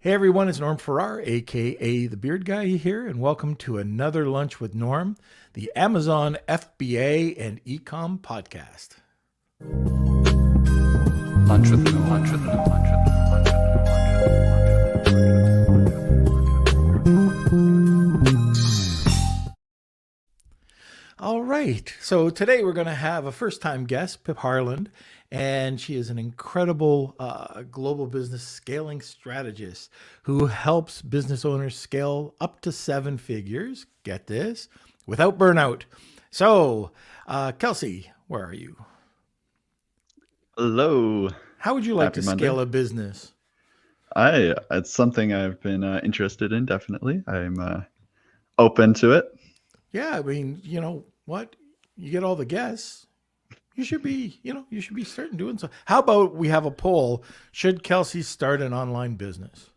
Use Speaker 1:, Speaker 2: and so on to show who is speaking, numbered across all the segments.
Speaker 1: Hey everyone, it's Norm Farrar, aka the Beard Guy here, and welcome to another Lunch with Norm, the Amazon FBA and Ecom podcast.
Speaker 2: Lunch with Norm. Lunch with Norm. Lunch with Norm. Lunch with Norm.
Speaker 1: All right, so today we're going to have a first-time guest, Pip Harland, and she is an incredible global business scaling strategist who helps business owners scale up to 7 figures, get this, without burnout. So, Kelsey, where are you?
Speaker 3: Hello.
Speaker 1: How would you like
Speaker 3: Happy
Speaker 1: to
Speaker 3: Monday.
Speaker 1: scale a business?
Speaker 3: It's something I've been interested in, definitely. I'm open to it.
Speaker 1: Yeah, I mean, you know what? You get all the guests. You should be starting doing so. How about we have a poll? Should Kelsey start an online business?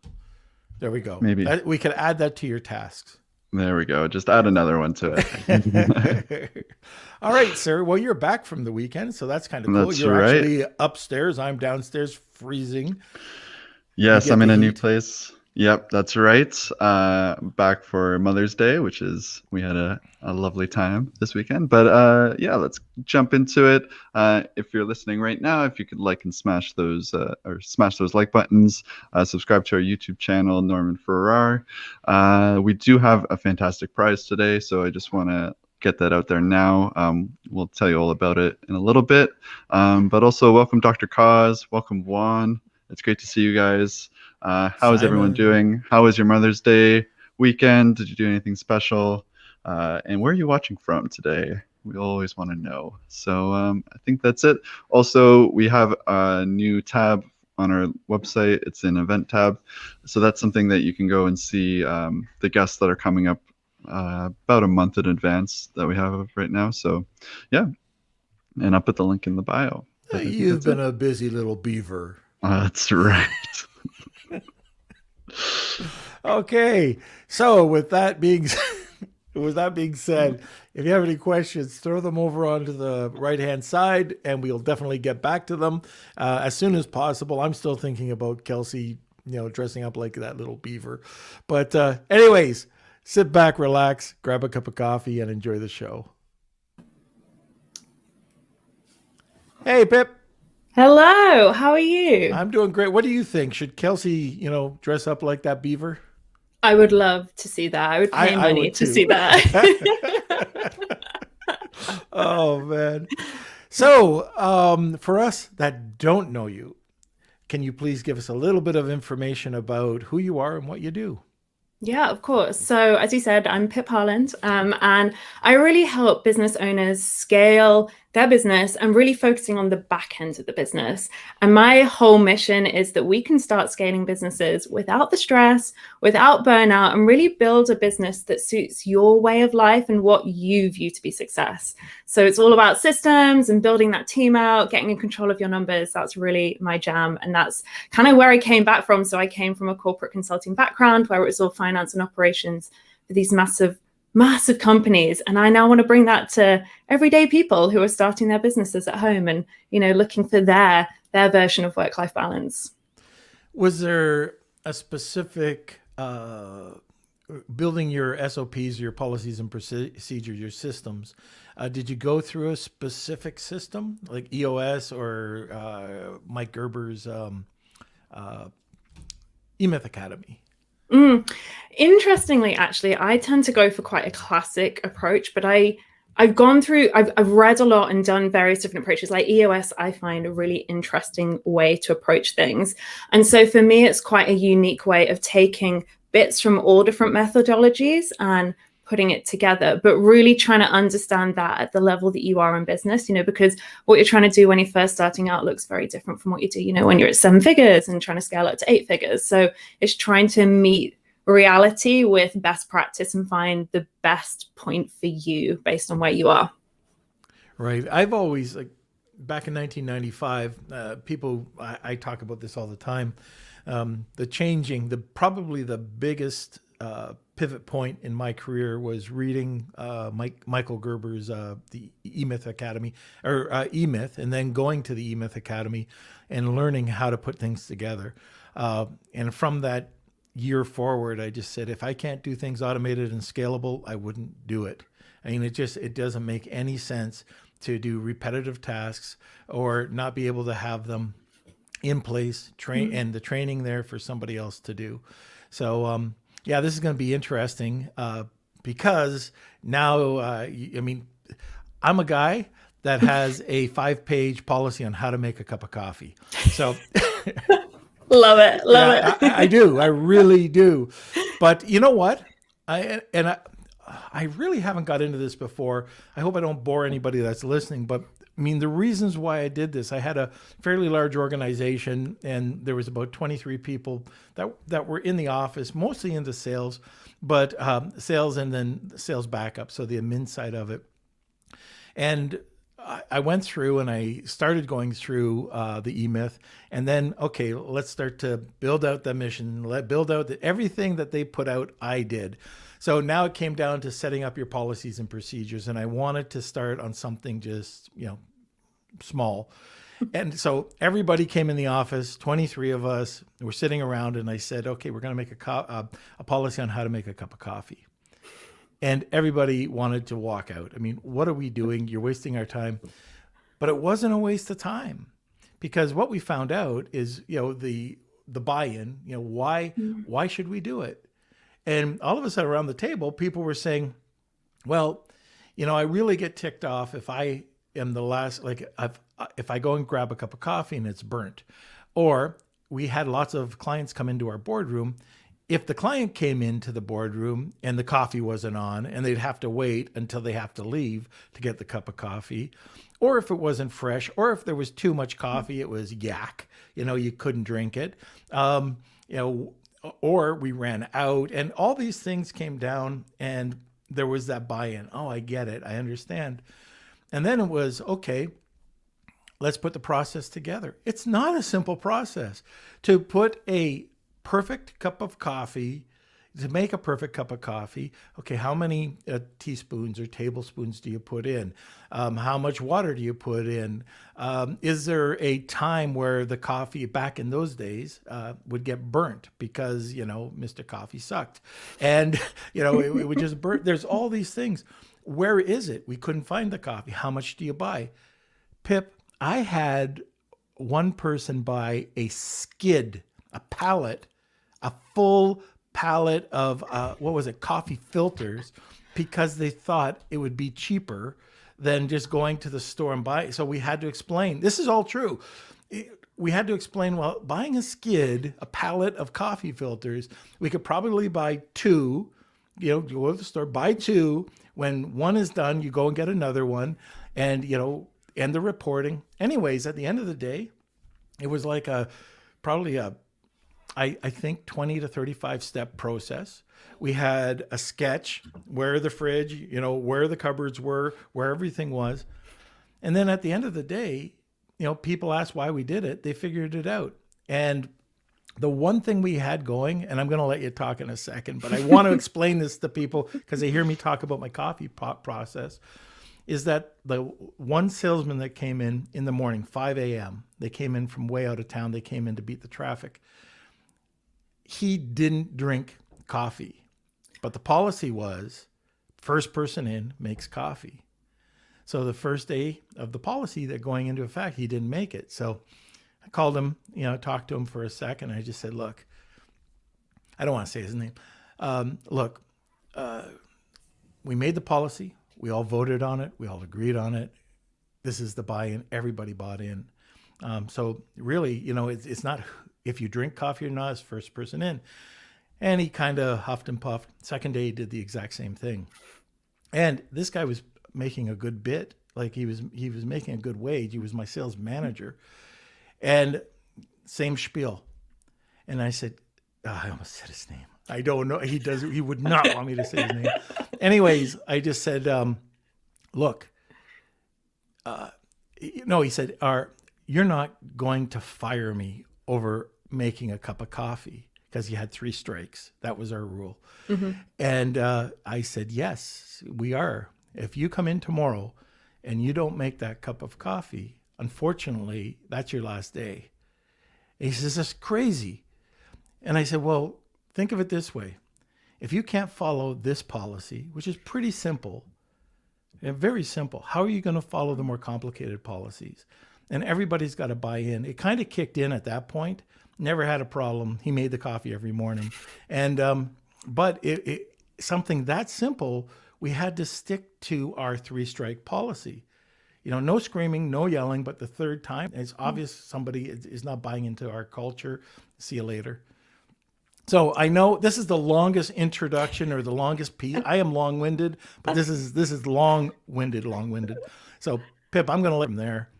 Speaker 1: There we go.
Speaker 3: Maybe.
Speaker 1: We could add that to your tasks.
Speaker 3: There we go. Just add another one to it.
Speaker 1: All right, sir. Well, you're back from the weekend, so that's kind of cool.
Speaker 3: That's
Speaker 1: You're
Speaker 3: right.
Speaker 1: actually upstairs. I'm downstairs freezing.
Speaker 3: Yes,
Speaker 1: get
Speaker 3: I'm in
Speaker 1: the
Speaker 3: a new
Speaker 1: heat.
Speaker 3: place. Yep, that's right. Back for Mother's Day, we had a lovely time this weekend. But yeah, let's jump into it. If you're listening right now, if you could like and smash those like buttons, subscribe to our YouTube channel, Norman Farrar. We do have a fantastic prize today, so I just want to get that out there now. We'll tell you all about it in a little bit. But also welcome Dr. Cause, welcome Juan. It's great to see you guys. How is everyone
Speaker 1: Simon.
Speaker 3: doing? How was your Mother's Day weekend? Did you do anything special? And where are you watching from today? We always want to know. So I think that's it. Also, we have a new tab on our website. It's an event tab. So that's something that you can go and see the guests that are coming up about a month in advance that we have right now. So yeah, and I'll put the link in the bio. But I think
Speaker 1: You've
Speaker 3: that's
Speaker 1: been
Speaker 3: it.
Speaker 1: a busy little beaver.
Speaker 3: That's right.
Speaker 1: Okay, so with that being said, if you have any questions, throw them over onto the right-hand side, and we'll definitely get back to them as soon as possible. I'm still thinking about Kelsey, dressing up like that little beaver. But anyways, sit back, relax, grab a cup of coffee, and enjoy the show. Hey, Pip.
Speaker 4: Hello, how are you?
Speaker 1: I'm doing great. What do you think? Should Kelsey, dress up like that beaver?
Speaker 4: I would love to see that. I would pay
Speaker 1: I
Speaker 4: money
Speaker 1: would
Speaker 4: to
Speaker 1: too.
Speaker 4: see that.
Speaker 1: Oh man. So, for us that don't know you, can you please give us a little bit of information about who you are and what you do?
Speaker 4: Yeah, of course. So, as you said, I'm Pip Harland, and I really help business owners scale their business and really focusing on the back end of the business. And my whole mission is that we can start scaling businesses without the stress, without burnout, and really build a business that suits your way of life and what you view to be success. So it's all about systems and building that team out, getting in control of your numbers. That's really my jam. And that's kind of where I came back from. So I came from a corporate consulting background where it was all finance and operations for these massive companies. And I now want to bring that to everyday people who are starting their businesses at home and, looking for their version of work-life balance.
Speaker 1: Was there a specific building your SOPs, your policies and procedures, your systems? Did you go through a specific system like EOS or Mike Gerber's eMyth Academy?
Speaker 4: Interestingly, actually, I tend to go for quite a classic approach, but I've read a lot and done various different approaches. Like EOS, I find a really interesting way to approach things. And so for me, it's quite a unique way of taking bits from all different methodologies and putting it together, but really trying to understand that at the level that you are in business, because what you're trying to do when you're first starting out looks very different from what you do, when you're at 7 figures and trying to scale up to 8 figures. So it's trying to meet reality with best practice and find the best point for you based on where you are.
Speaker 1: Right. I've always, back in 1995, I talk about this all the time. Probably the biggest pivot point in my career was reading Michael Gerber's the eMyth Academy or eMyth, and then going to the eMyth Academy and learning how to put things together. And from that year forward, I just said, if I can't do things automated and scalable, I wouldn't do it. I mean, it doesn't make any sense to do repetitive tasks or not be able to have them in place, and the training there for somebody else to do. So, yeah, this is going to be interesting because now, I mean, I'm a guy that has a 5-page policy on how to make a cup of coffee. So
Speaker 4: Love it.
Speaker 1: I do. I really do. But you know what? I really haven't got into this before. I hope I don't bore anybody that's listening, but I mean, the reasons why I did this, I had a fairly large organization and there was about 23 people that were in the office, mostly into sales, but sales and then sales backup. So the admin side of it. And I went through and I started going through the E-Myth, and then, okay, let's start to build out the mission, build out everything that they put out, I did. So now it came down to setting up your policies and procedures, and I wanted to start on something just, small. And so everybody came in the office, 23 of us were sitting around, and I said, okay, we're going to make a policy on how to make a cup of coffee. And everybody wanted to walk out. I mean, what are we doing? You're wasting our time. But it wasn't a waste of time, because what we found out is, the buy-in, why should we do it? And all of a sudden around the table, people were saying, well, I really get ticked off if I am the last, if I go and grab a cup of coffee and it's burnt. Or we had lots of clients come into our boardroom. If the client came into the boardroom and the coffee wasn't on and they'd have to wait until they have to leave to get the cup of coffee, or if it wasn't fresh, or if there was too much coffee, it was yak, you couldn't drink it, or we ran out, and all these things came down and there was that buy-in. Oh, I get it. I understand. And then it was, okay, let's put the process together. It's not a simple process to put a perfect cup of coffee, to make a perfect cup of coffee. Okay, how many teaspoons or tablespoons do you put in? How much water do you put in? Is there a time where the coffee back in those days would get burnt because, Mr. Coffee sucked, and, it would just burn. There's all these things. Where is it? We couldn't find the coffee. How much do you buy? Pip, I had one person buy a skid, a pallet, a full pallet of, coffee filters, because they thought it would be cheaper than just going to the store and buy. So we had to explain, this is all true. We had to explain, well, buying a skid, a pallet of coffee filters, we could probably buy two, go to the store, buy two. When one is done, you go and get another one, and, and the reporting. Anyways, at the end of the day, it was like I think 20 to 35 step process. We had a sketch where the fridge, where the cupboards were, where everything was. And then at the end of the day, people asked why we did it. They figured it out. And the one thing we had going, and I'm going to let you talk in a second, but I want to explain this to people because they hear me talk about my coffee pot process, is that the one salesman that came in the morning, 5 a.m., they came in from way out of town. They came in to beat the traffic. He didn't drink coffee, but the policy was first person in makes coffee. So the first day of the policy that going into effect, he didn't make it. So I called him, talked to him for a second. I just said, look, I don't want to say his name. We made the policy. We all voted on it. We all agreed on it. This is the buy-in. Everybody bought in. So really, it's not if you drink coffee or not, it's first person in. And he kind of huffed and puffed. Second day, he did the exact same thing. And this guy was making a good bit. Like he was making a good wage. He was my sales manager. And same spiel. And I said, I almost said his name. I don't know. He would not want me to say his name. Anyways, I just said, look, he said, you're not going to fire me over making a cup of coffee, because you had 3 strikes. That was our rule. Mm-hmm. And I said, yes, we are. If you come in tomorrow and you don't make that cup of coffee, unfortunately, that's your last day. And he says, that's crazy. And I said, well, think of it this way. If you can't follow this policy, which is pretty simple, and very simple, how are you going to follow the more complicated policies? And everybody's got to buy in. It kind of kicked in at that point. Never had a problem. He made the coffee every morning. And but something that simple, we had to stick to our 3-strike policy. You know, no screaming, no yelling, but the third time, it's obvious somebody is not buying into our culture. See you later. So I know this is the longest introduction or the longest piece. I am long-winded, but this is long-winded. So Pip, I'm going to let him there.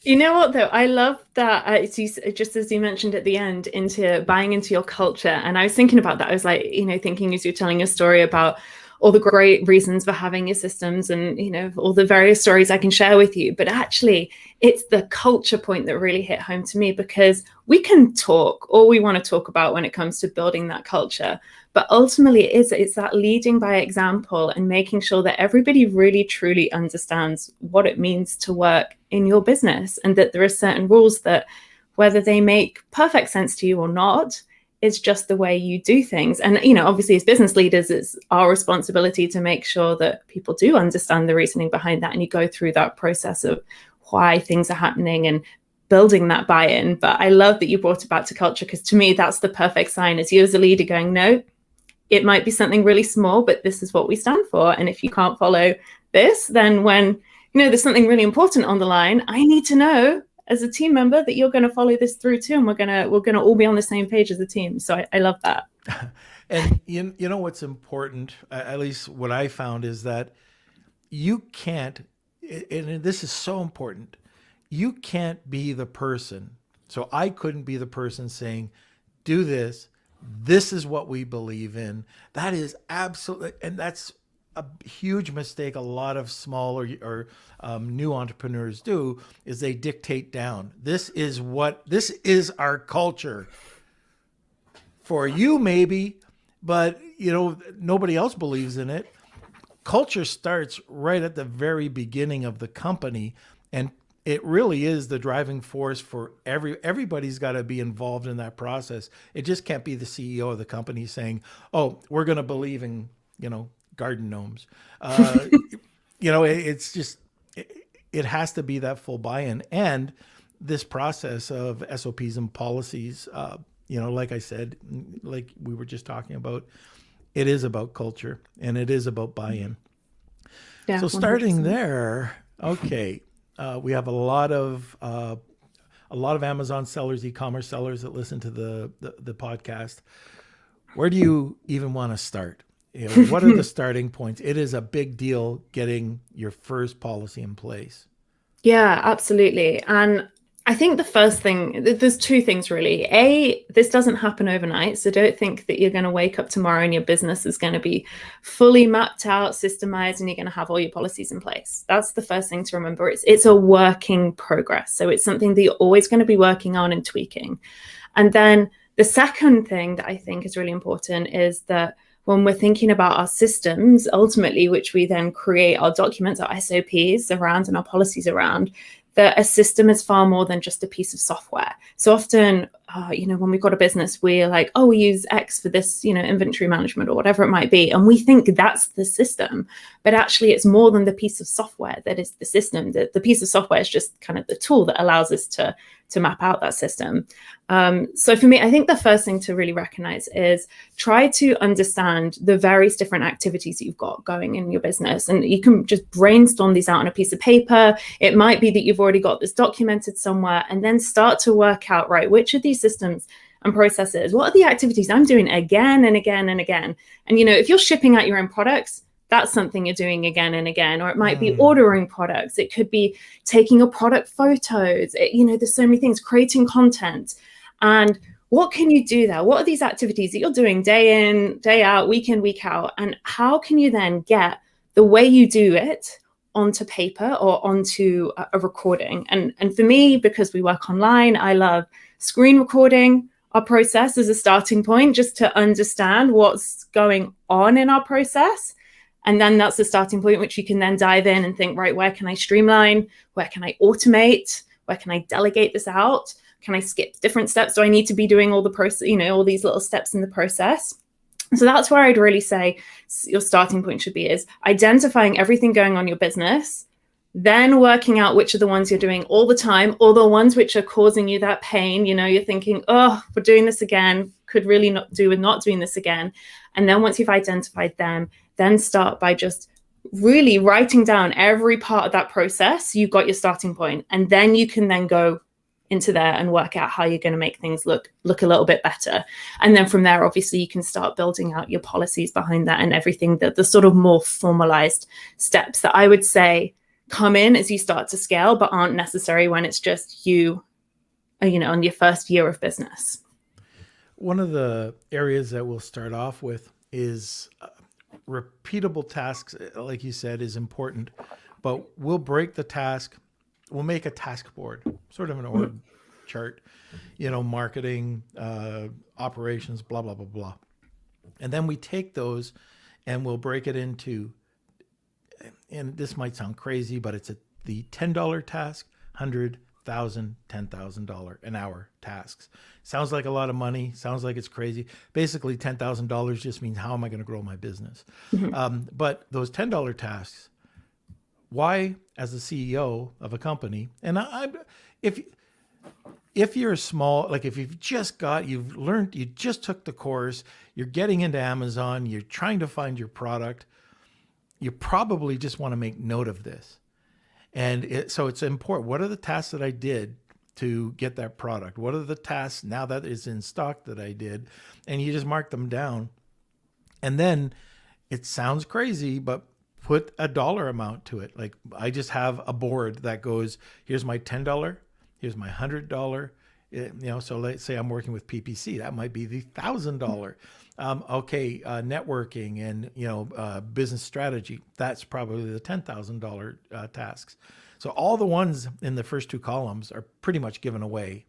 Speaker 4: You know what, though? I love that, just as you mentioned at the end, into buying into your culture. And I was thinking about that. I was like, thinking as you're telling your story about all the great reasons for having your systems and, all the various stories I can share with you. But actually, it's the culture point that really hit home to me, because we can talk all we want to talk about when it comes to building that culture. But ultimately, it's that leading by example and making sure that everybody really, truly understands what it means to work in your business, and that there are certain rules that, whether they make perfect sense to you or not, it's just the way you do things. And, obviously as business leaders, it's our responsibility to make sure that people do understand the reasoning behind that. And you go through that process of why things are happening and building that buy-in. But I love that you brought it back to culture, because to me, that's the perfect sign, as you as a leader going, no, it might be something really small, but this is what we stand for. And if you can't follow this, then when, there's something really important on the line, I need to know as a team member that you're going to follow this through too, and we're going to all be on the same page as a team. So I love that.
Speaker 1: And you know what's important, at least what I found, is that you can't, and this is so important, you can't be the person. So I couldn't be the person saying, do this. This is what we believe in. That is absolutely, and that's a huge mistake a lot of small or new entrepreneurs do, is they dictate down. This is our culture. For you, maybe, but nobody else believes in it. Culture starts right at the very beginning of the company, and it really is the driving force for everybody's got to be involved in that process. It just can't be the CEO of the company saying, "Oh, we're going to believe in, garden gnomes." It's just, it has to be that full buy-in. And this process of SOPs and policies, like I said, like we were just talking about, it is about culture and it is about buy-in.
Speaker 4: Yeah,
Speaker 1: so starting 100%. There, okay, we have a lot of Amazon sellers, e-commerce sellers that listen to the podcast. Where do you even want to start? What are the starting points? It is a big deal getting your first policy in place.
Speaker 4: Yeah, absolutely. And I think the first thing, there's two things really. This doesn't happen overnight. So don't think that you're going to wake up tomorrow and your business is going to be fully mapped out, systemized, and you're going to have all your policies in place. That's the first thing to remember. It's a working progress. So it's something that you're always going to be working on and tweaking. And then the second thing that I think is really important is that when we're thinking about our systems, ultimately, which we then create our documents, our SOPs around and our policies around, that a system is far more than just a piece of software. So often, when we've got a business, we're like, oh, we use X for this, inventory management or whatever it might be. And we think that's the system. But actually, it's more than the piece of software that is the system. The piece of software is just kind of the tool that allows us to map out that system. So for me, I think the first thing to really recognize is try to understand the various different activities that you've got going in your business. And you can just brainstorm these out on a piece of paper. It might be that you've already got this documented somewhere, and then start to work out, right, which of these systems and processes, what are the activities I'm doing again and again and again? And, if you're shipping out your own products, that's something you're doing again and again. Or it might be ordering products. It could be taking your product photos. There's so many things, creating content. And what can you do there? What are these activities that you're doing day in, day out, week in, week out? And how can you then get the way you do it onto paper or onto a recording? And for me, because we work online, I love screen recording our process as a starting point, just to understand what's going on in our process. And then that's the starting point, which you can then dive in and think, right, where can I streamline? Where can I automate? Where can I delegate this out? Can I skip different steps? Do I need to be doing all the process, all these little steps in the process? So that's where I'd really say your starting point should be, is identifying everything going on in your business, then working out which are the ones you're doing all the time, or the ones which are causing you that pain. You're thinking, oh, we're doing this again, could really not do with not doing this again. And then once you've identified them, then start by just really writing down every part of that process. You've got your starting point, and then you can then go into there and work out how you're going to make things look a little bit better. And then from there, obviously, you can start building out your policies behind that and everything, that the sort of more formalized steps that I would say come in as you start to scale, but aren't necessary when it's just you, on your first year of business.
Speaker 1: One of the areas that we'll start off with is repeatable tasks, like you said, is important, but we'll break the task. We'll make a task board, sort of an org chart, marketing, operations, blah, blah, blah, blah. And then we take those and we'll break it into, and this might sound crazy, but it's the $10 task, $100,000, $10,000 an hour tasks. Sounds like a lot of money. Sounds like it's crazy. Basically, $10,000 just means, how am I going to grow my business? But those $10 tasks, why, as the CEO of a company, and if you're small, like if you've just you just took the course, you're getting into Amazon, you're trying to find your product, you probably just want to make note of this. And so it's important. What are the tasks that I did to get that product? What are the tasks now that is in stock that I did? And you just mark them down. And then it sounds crazy, but put a dollar amount to it. Like, I just have a board that goes, here's my $10, here's my $100. So let's say I'm working with PPC, that might be the $1,000. Networking and business strategy, that's probably the $10,000 tasks. So all the ones in the first two columns are pretty much given away,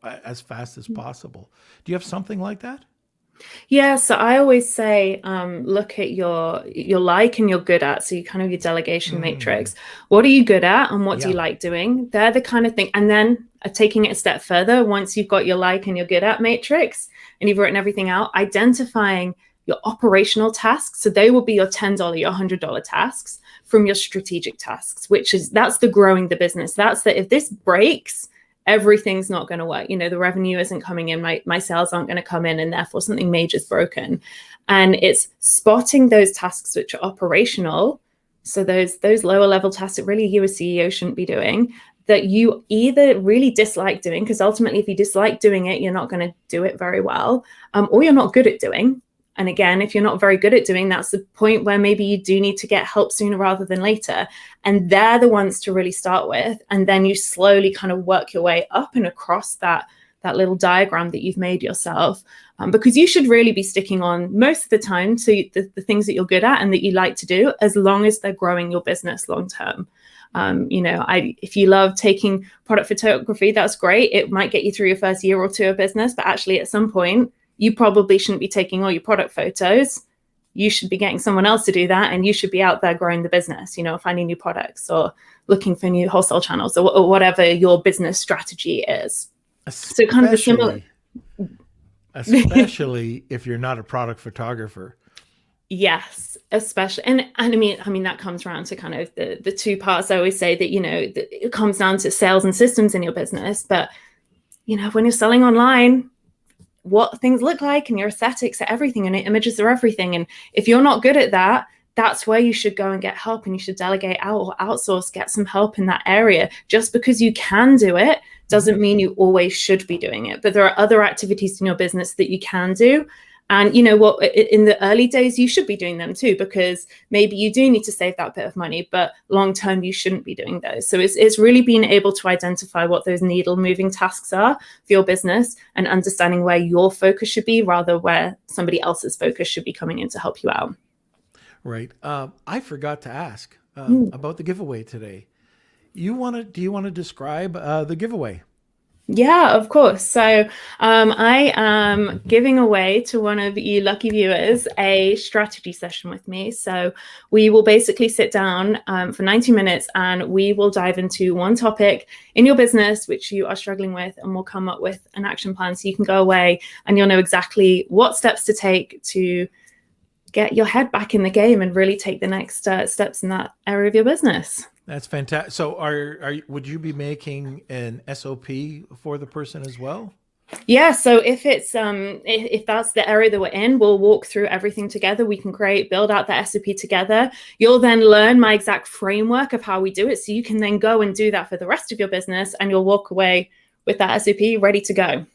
Speaker 1: as fast as possible. Do you have something like that?
Speaker 4: Yeah, so I always say, look at your like and your good at. So you kind of your delegation matrix. What are you good at and what do you like doing? They're the kind of thing. And then taking it a step further, once you've got your like and your good at matrix and you've written everything out, identifying your operational tasks. So they will be your $10, your $100 tasks from your strategic tasks, that's the growing the business. That's the, if this breaks, everything's not going to work. The revenue isn't coming in, my sales aren't going to come in, and therefore something major is broken. And it's spotting those tasks which are operational. So those lower level tasks that really you as CEO shouldn't be doing, that you either really dislike doing, because ultimately if you dislike doing it, you're not going to do it very well, or you're not good at doing. And again, if you're not very good at doing, that's the point where maybe you do need to get help sooner rather than later. And they're the ones to really start with. And then you slowly kind of work your way up and across that little diagram that you've made yourself. Because you should really be sticking on most of the time to the things that you're good at and that you like to do, as long as they're growing your business long term. If you love taking product photography, that's great. It might get you through your first year or two of business, but actually at some point, you probably shouldn't be taking all your product photos. You should be getting someone else to do that. And you should be out there growing the business, finding new products or looking for new wholesale channels or whatever your business strategy is. So kind of a similar.
Speaker 1: Especially if you're not a product photographer.
Speaker 4: Yes, especially. And I mean, that comes around to kind of the two parts. I always say that, it comes down to sales and systems in your business. But, when you're selling online, what things look like and your aesthetics are everything and your images are everything. And if you're not good at that, that's where you should go and get help, and you should delegate out or outsource, get some help in that area. Just because you can do it doesn't mean you always should be doing it. But there are other activities in your business that you can do. And you know what, in the early days, you should be doing them too, because maybe you do need to save that bit of money, but long term, you shouldn't be doing those. So it's really being able to identify what those needle moving tasks are for your business and understanding where your focus should be rather where somebody else's focus should be coming in to help you out.
Speaker 1: Right. I forgot to ask about the giveaway today. Do you want to describe the giveaway?
Speaker 4: Yeah, of course. So I am giving away to one of you lucky viewers a strategy session with me. So we will basically sit down for 90 minutes and we will dive into one topic in your business which you are struggling with, and we'll come up with an action plan so you can go away and you'll know exactly what steps to take to get your head back in the game and really take the next steps in that area of your business.
Speaker 1: That's fantastic. So would you be making an SOP for the person as well?
Speaker 4: Yeah, so if it's if that's the area that we're in, we'll walk through everything together. We can build out the SOP together. You'll then learn my exact framework of how we do it, so you can then go and do that for the rest of your business, and you'll walk away with that SOP ready to go.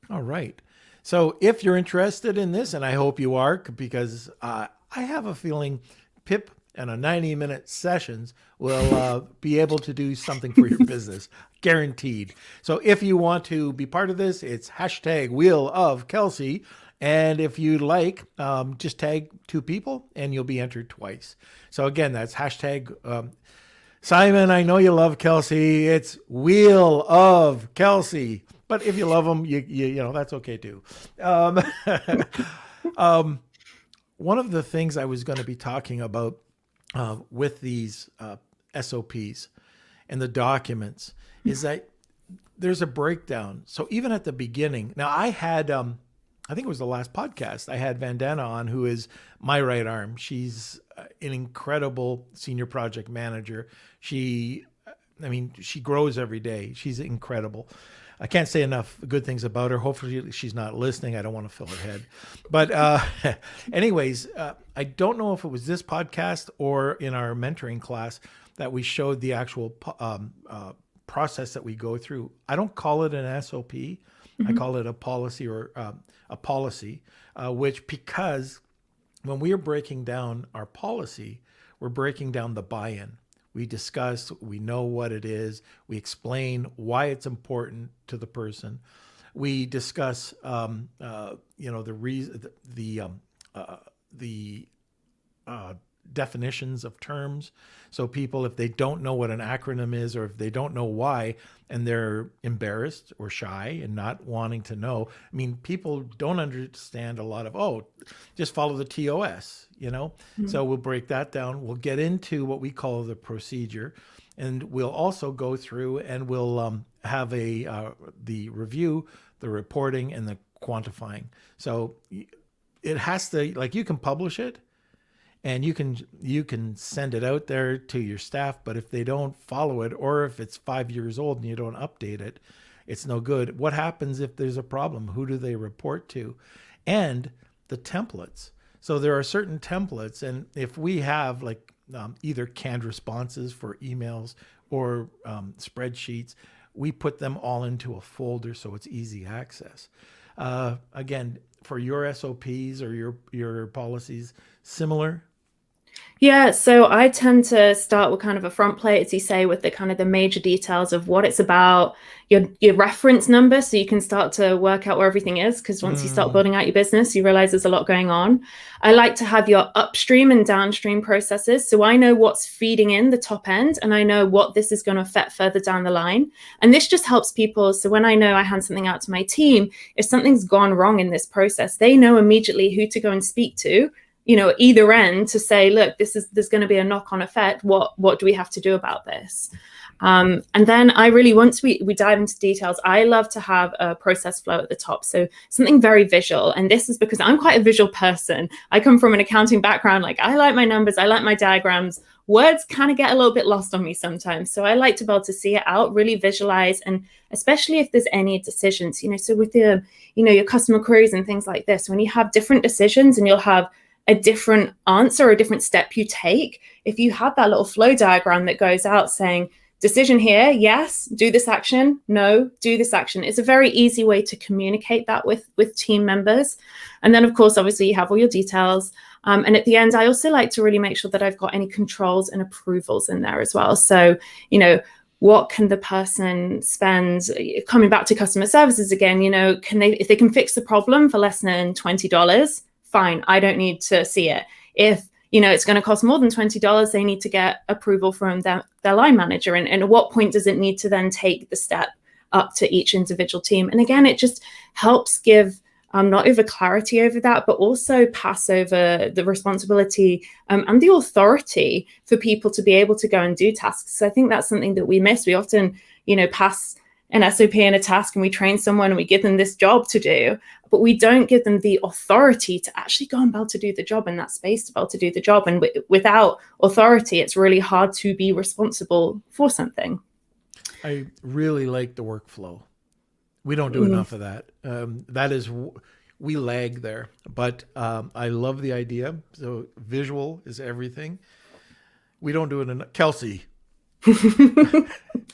Speaker 1: All right. So if you're interested in this, and I hope you are, because I have a feeling Pip and a 90-minute sessions will be able to do something for your business, guaranteed. So if you want to be part of this, it's #WheelOfKelsey. And if you like, just tag 2 people and you'll be entered twice. So again, that's Simon, I know you love Kelsey. It's Wheel of Kelsey. But if you love them, you know, that's okay too. One of the things I was going to be talking about with these SOPs and the documents is that there's a breakdown. So even at the beginning, now I had, I think it was the last podcast, I had Vandana on, who is my right arm. She's an incredible senior project manager. She grows every day. She's incredible. I can't say enough good things about her. Hopefully she's not listening. I don't want to fill her head. But anyways, I don't know if it was this podcast or in our mentoring class that we showed the actual process that we go through. I don't call it an SOP. I call it a policy or a policy, because when we are breaking down our policy, we're breaking down the buy-in. We discuss, we know what it is. We explain why it's important to the person. We discuss, the reason, the definitions of terms. So people, if they don't know what an acronym is, or if they don't know why, and they're embarrassed or shy and not wanting to know, I mean, people don't understand a lot of, just follow the TOS, you know? Mm-hmm. So we'll break that down. We'll get into what we call the procedure, and we'll also go through and we'll have the review, the reporting, and the quantifying. So it has to, like, you can publish it, and you can send it out there to your staff, but if they don't follow it, or if it's 5 years old and you don't update it, it's no good. What happens if there's a problem? Who do they report to? And the templates. So there are certain templates, and if we have either canned responses for emails or spreadsheets, we put them all into a folder so it's easy access. Again, for your SOPs or your policies, similar?
Speaker 4: Yeah, so I tend to start with kind of a front plate, as you say, with the kind of the major details of what it's about, your reference number, so you can start to work out where everything is, because once you start building out your business, you realize there's a lot going on. I like to have your upstream and downstream processes, so I know what's feeding in the top end, and I know what this is going to affect further down the line. And this just helps people. So when I know I hand something out to my team, if something's gone wrong in this process, they know immediately who to go and speak to, either end, to say, look, there's going to be a knock-on effect. What do we have to do about this? And then once we dive into details, I love to have a process flow at the top. So something very visual. And this is because I'm quite a visual person. I come from an accounting background. I like my numbers. I like my diagrams. Words kind of get a little bit lost on me sometimes. So I like to be able to see it out, really visualize. And especially if there's any decisions, so with your customer queries and things like this, when you have different decisions and you'll have a different answer or a different step you take, if you have that little flow diagram that goes out saying, decision here, yes, do this action, no, do this action. It's a very easy way to communicate that with team members. And then, of course, obviously you have all your details. And at the end, I also like to really make sure that I've got any controls and approvals in there as well. So, what can the person spend, coming back to customer services again, if they can fix the problem for less than $20, fine, I don't need to see it. If it's going to cost more than $20, they need to get approval from their line manager. And at what point does it need to then take the step up to each individual team. And again, it just helps give not over clarity over that, but also pass over the responsibility and the authority for people to be able to go and do tasks. So I think that's something that we miss. We often, pass an SOP and a task and we train someone and we give them this job to do, but we don't give them the authority to actually go and be able to do the job in that space, to be able to do the job. And without authority, it's really hard to be responsible for something.
Speaker 1: I really like the workflow. We don't do enough of that. That is, we lag there, but I love the idea. So visual is everything. We don't do it enough. Kelsey.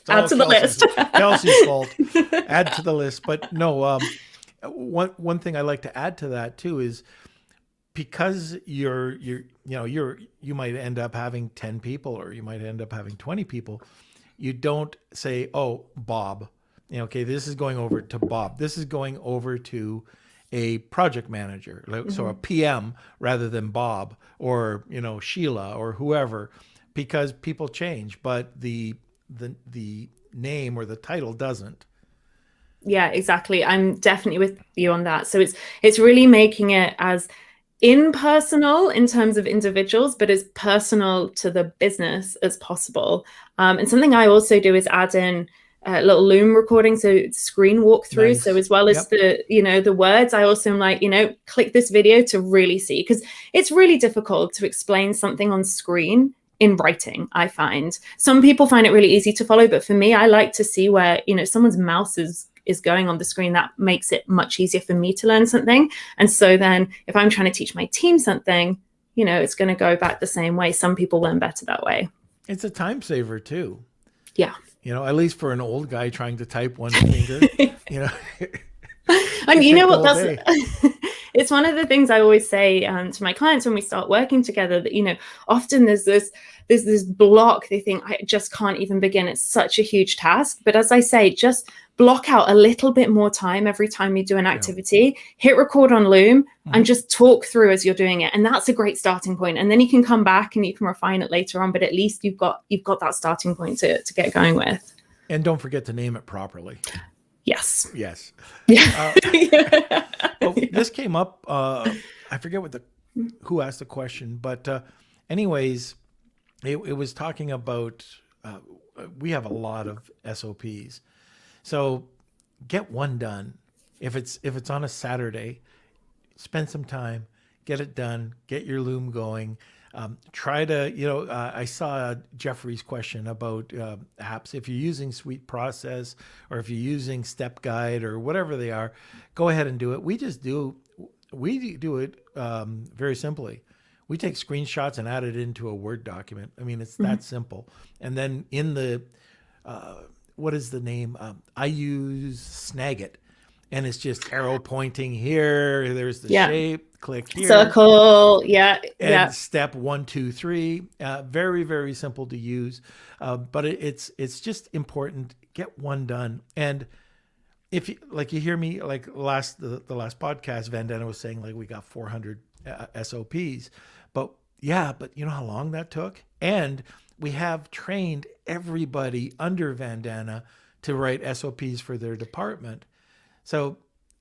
Speaker 4: Add to the list.
Speaker 1: Kelsey's fault. Add to the list. But no, one thing I like to add to that too is because you might end up having 10 people or you might end up having 20 people. You don't say, oh, Bob, okay, this is going over to Bob. This is going over to a project manager, so a PM rather than Bob or, Sheila or whoever, because people change, but the name or the title doesn't.
Speaker 4: Yeah, exactly. I'm definitely with you on that. So it's really making it as impersonal in terms of individuals, but as personal to the business as possible. And something I also do is add in a little Loom recording, so screen walkthrough. Nice. So as well as the words, I also am like, click this video to really see, because it's really difficult to explain something on screen in writing. I find some people find it really easy to follow, but for me, I like to see where someone's mouse is going on the screen. That makes it much easier for me to learn something. And so then if I'm trying to teach my team something, it's going to go back the same way. Some people learn better that way. It's
Speaker 1: a time saver too.
Speaker 4: Yeah.
Speaker 1: At least for an old guy trying to type one finger,
Speaker 4: And it's one of the things I always say to my clients when we start working together, that, often there's this block. They think, I just can't even begin. It's such a huge task. But as I say, just block out a little bit more time every time you do an activity, hit record on Loom and just talk through as you're doing it. And that's a great starting point. And then you can come back and you can refine it later on. But at least you've got that starting point to get going with.
Speaker 1: And don't forget to name it properly.
Speaker 4: Yes.
Speaker 1: Yes.
Speaker 4: Yeah.
Speaker 1: This came up. I forget who asked the question, but anyways, it was talking about. We have a lot of SOPs, so get one done. If it's on a Saturday, spend some time, get it done, get your Loom going. Try to, I saw Jeffrey's question about apps. If you're using Suite Process or if you're using Step Guide or whatever they are, go ahead and do it. We do it very simply. We take screenshots and add it into a Word document. I mean, it's that simple. And then in the, what is the name? I use Snagit. And it's just arrow pointing here. There's the shape. Click here.
Speaker 4: Circle.
Speaker 1: And step 1, 2, 3. Very, very simple to use. But it's just important. Get one done. And if you hear me, like the last podcast, Vandana was saying, like, we got 400 SOPs. But you know how long that took? And we have trained everybody under Vandana to write SOPs for their department. So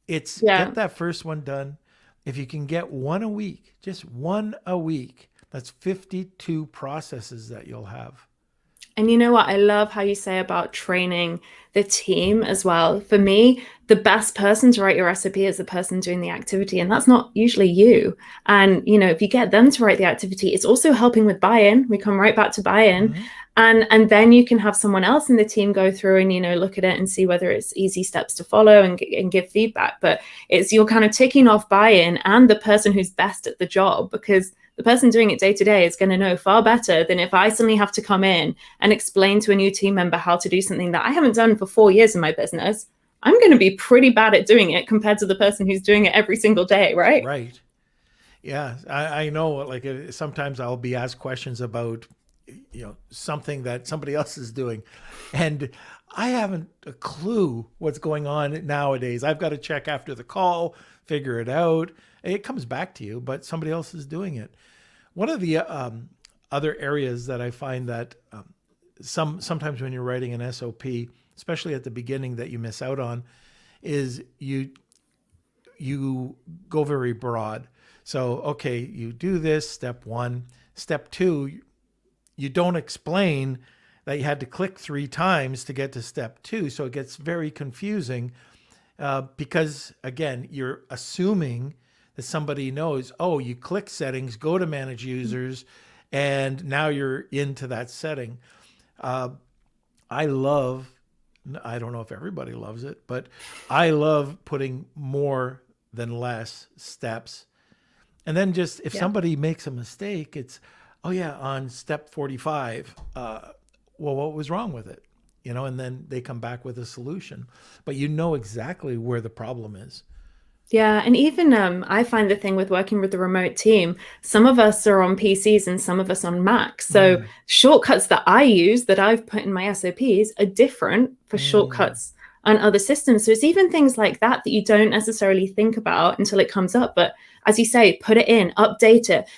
Speaker 1: get that first one done. If you can get one a week, just one a week, that's 52 processes that you'll have.
Speaker 4: And you know what? I love how you say about training the team as well. For me, the best person to write your recipe is the person doing the activity. And that's not usually you. And, if you get them to write the activity, it's also helping with buy-in. We come right back to buy-in. And then you can have someone else in the team go through and, look at it and see whether it's easy steps to follow and give feedback. But you're kind of ticking off buy-in and the person who's best at the job, because the person doing it day to day is going to know far better than if I suddenly have to come in and explain to a new team member how to do something that I haven't done for 4 years in my business. I'm going to be pretty bad at doing it compared to the person who's doing it every single day, right?
Speaker 1: Right. Yeah, I know. Like sometimes I'll be asked questions about something that somebody else is doing, and I haven't a clue what's going on nowadays. I've got to check after the call, figure it out. It comes back to you, but somebody else is doing it. One of the other areas that I find that sometimes when you're writing an SOP, especially at the beginning, that you miss out on is you go very broad. So, okay, you do this, step one. Step two, you don't explain that you had to click 3 times to get to step 2. So it gets very confusing because, again, you're assuming that somebody knows, oh, you click settings, go to manage users, and now you're into that setting. I don't know if everybody loves it, but I love putting more than less steps. And then just if somebody makes a mistake, it's, oh yeah, on step 45, well, what was wrong with it? And then they come back with a solution, but you know exactly where the problem is.
Speaker 4: Yeah, and even I find the thing with working with the remote team, some of us are on PCs and some of us on Macs. So shortcuts that I use that I've put in my SOPs are different for shortcuts on other systems. So it's even things like that you don't necessarily think about until it comes up. But as you say, put it in, update it,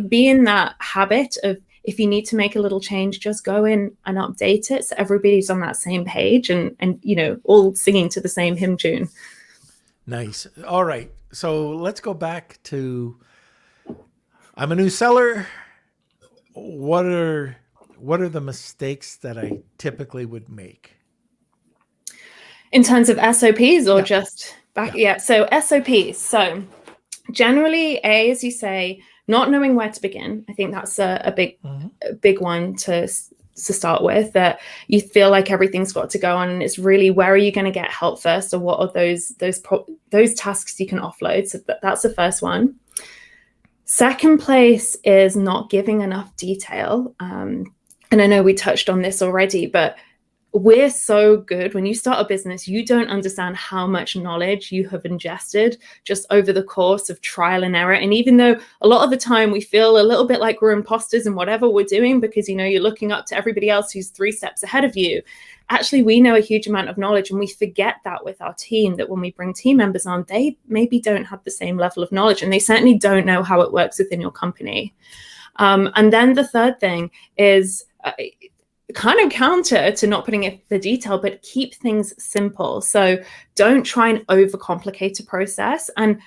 Speaker 4: be in that habit of, if you need to make a little change, just go in and update it so everybody's on that same page and all singing to the same hymn tune.
Speaker 1: Nice. All right. So let's go back to, I'm a new seller. What are the mistakes that I typically would make?
Speaker 4: In terms of SOPs or just back? Yeah. So SOPs. So generally, as you say, not knowing where to begin. I think that's a big one to start with, that you feel like everything's got to go on, and it's really, where are you going to get help first, or what are those tasks you can offload? So that's the first one. Second place is not giving enough detail. And I know we touched on this already, but we're so good. When you start a business, you don't understand how much knowledge you have ingested just over the course of trial and error. And even though a lot of the time we feel a little bit like we're imposters in whatever we're doing, because, you're looking up to everybody else who's 3 steps ahead of you, actually, we know a huge amount of knowledge, and we forget that with our team, that when we bring team members on, they maybe don't have the same level of knowledge, and they certainly don't know how it works within your company. And then the third thing is, kind of counter to not putting it the detail, but keep things simple. So don't try and overcomplicate a process, and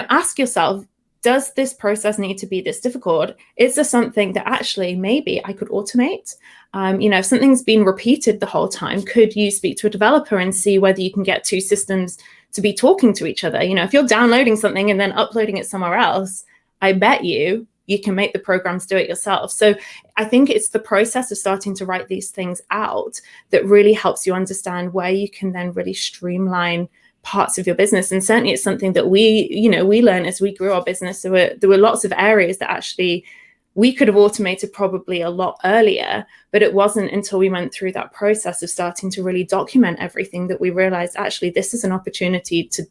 Speaker 4: ask yourself, does this process need to be this difficult? Is there something that actually maybe I could automate? If something's been repeated the whole time, could you speak to a developer and see whether you can get 2 systems to be talking to each other? If you're downloading something and then uploading it somewhere else, I bet you can make the programs do it yourself. So I think it's the process of starting to write these things out that really helps you understand where you can then really streamline parts of your business. And certainly it's something that we learned as we grew our business. There were lots of areas that actually we could have automated probably a lot earlier, but it wasn't until we went through that process of starting to really document everything that we realized, actually, this is an opportunity to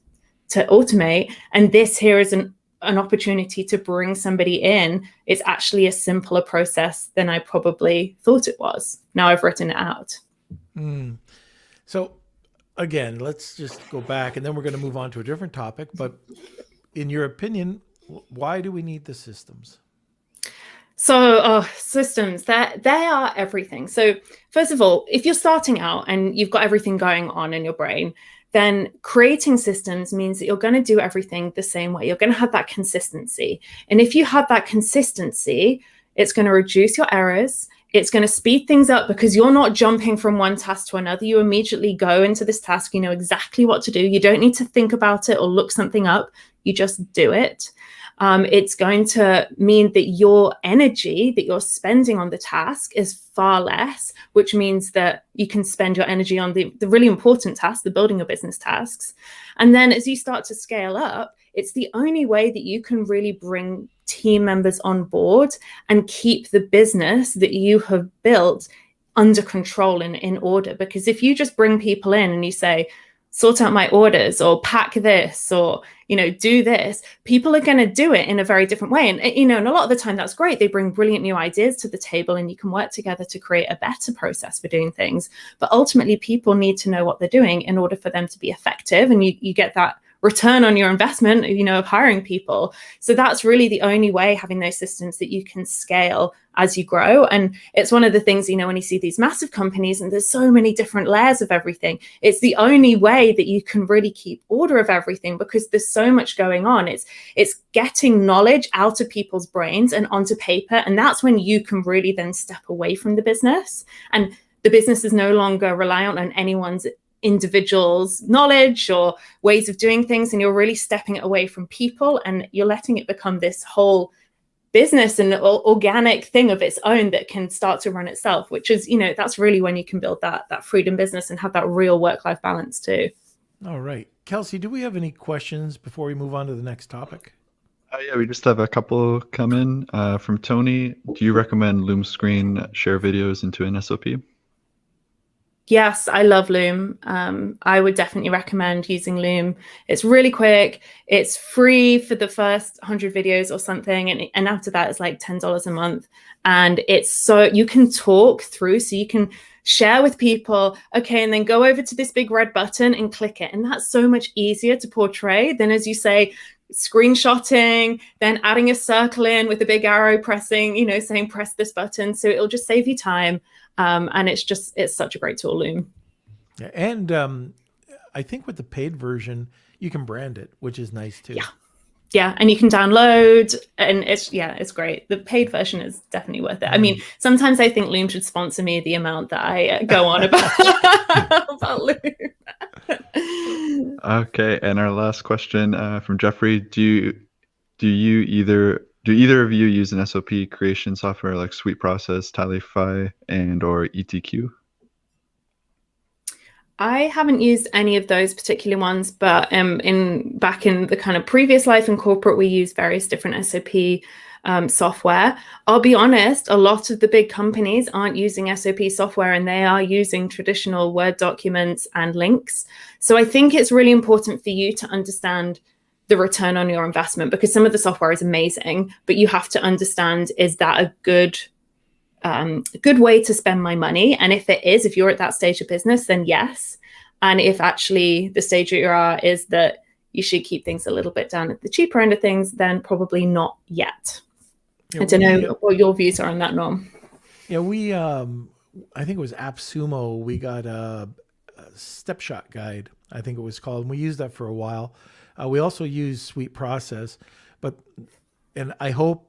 Speaker 4: automate, and this here is an opportunity to bring somebody in. It's actually a simpler process than I probably thought it was. Now I've written it out.
Speaker 1: So again, let's just go back, and then we're going to move on to a different topic. But in your opinion, why do we need the systems?
Speaker 4: So systems, they are everything. So first of all, if you're starting out and you've got everything going on in your brain, then creating systems means that you're going to do everything the same way. You're going to have that consistency. And if you have that consistency, it's going to reduce your errors. It's going to speed things up because you're not jumping from one task to another. You immediately go into this task. You know exactly what to do. You don't need to think about it or look something up. You just do it. It's going to mean that your energy that you're spending on the task is far less, which means that you can spend your energy on the really important tasks, the building your business tasks. And then as you start to scale up, it's the only way that you can really bring team members on board and keep the business that you have built under control and in order. Because if you just bring people in and you say, sort out my orders or pack this or, do this, people are going to do it in a very different way. And, and a lot of the time that's great. They bring brilliant new ideas to the table and you can work together to create a better process for doing things. But ultimately, people need to know what they're doing in order for them to be effective. And you get that return on your investment, of hiring people. So that's really the only way, having those systems, that you can scale as you grow. And it's one of the things, when you see these massive companies and there's so many different layers of everything, it's the only way that you can really keep order of everything, because there's so much going on. It's getting knowledge out of people's brains and onto paper. And that's when you can really then step away from the business. And the business is no longer reliant on anyone's individual's knowledge or ways of doing things, and you're really stepping it away from people, and you're letting it become this whole business and organic thing of its own that can start to run itself, which is, that's really when you can build that freedom business and have that real work-life balance too.
Speaker 1: All right. Kelsey, do we have any questions before we move on to the next topic?
Speaker 3: Yeah, we just have a couple come in from Tony. Do you recommend Loom Screen share videos into an SOP?
Speaker 4: Yes, I love Loom. I would definitely recommend using Loom. It's really quick. It's free for the first 100 videos or something. And after that, it's like $10 a month. And it's so you can talk through, so you can share with people, okay, and then go over to this big red button and click it. And that's so much easier to portray than, as you say, screenshotting, then adding a circle in with a big arrow pressing, saying press this button. So it'll just save you time. And it's such a great tool, Loom.
Speaker 1: Yeah, and I think with the paid version, you can brand it, which is nice too.
Speaker 4: Yeah, and you can download, and it's great. The paid version is definitely worth it. I mean, sometimes I think Loom should sponsor me the amount that I go on about about Loom.
Speaker 3: Okay, and our last question from Jeffrey: Do either of you use an SOP creation software like Sweet Process, Tallyfy, or ETQ?
Speaker 4: I haven't used any of those particular ones, but back in the kind of previous life in corporate, we use various different SOP software. I'll be honest, a lot of the big companies aren't using SOP software, and they are using traditional Word documents and links. So I think it's really important for you to understand the return on your investment, because some of the software is amazing, but you have to understand, is that a good way to spend my money? And if it is, if you're at that stage of business, then yes. And if actually the stage that you're at is that you should keep things a little bit down at the cheaper end of things, then probably not yet. I don't know what your views are on that, Norm.
Speaker 1: Yeah, we I think it was AppSumo. We got a step shot guide, I think it was called, and we used that for a while. We also use Sweet Process, and I hope,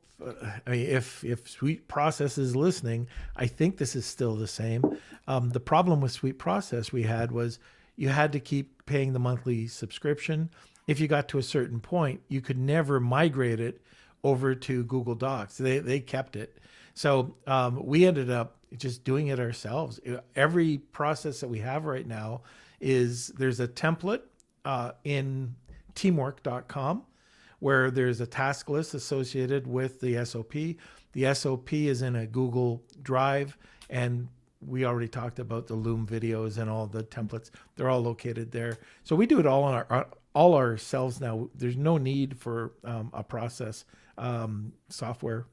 Speaker 1: if Sweet Process is listening, I think this is still the same. The problem with Sweet Process we had was you had to keep paying the monthly subscription. If you got to a certain point, you could never migrate it over to Google Docs. They kept it. So we ended up just doing it ourselves. Every process that we have right now there's a template in teamwork.com where there's a task list associated with the SOP. The SOP is in a Google Drive, and we already talked about the Loom videos and all the templates. They're all located there. So we do it all on all ourselves now. There's no need for a process software.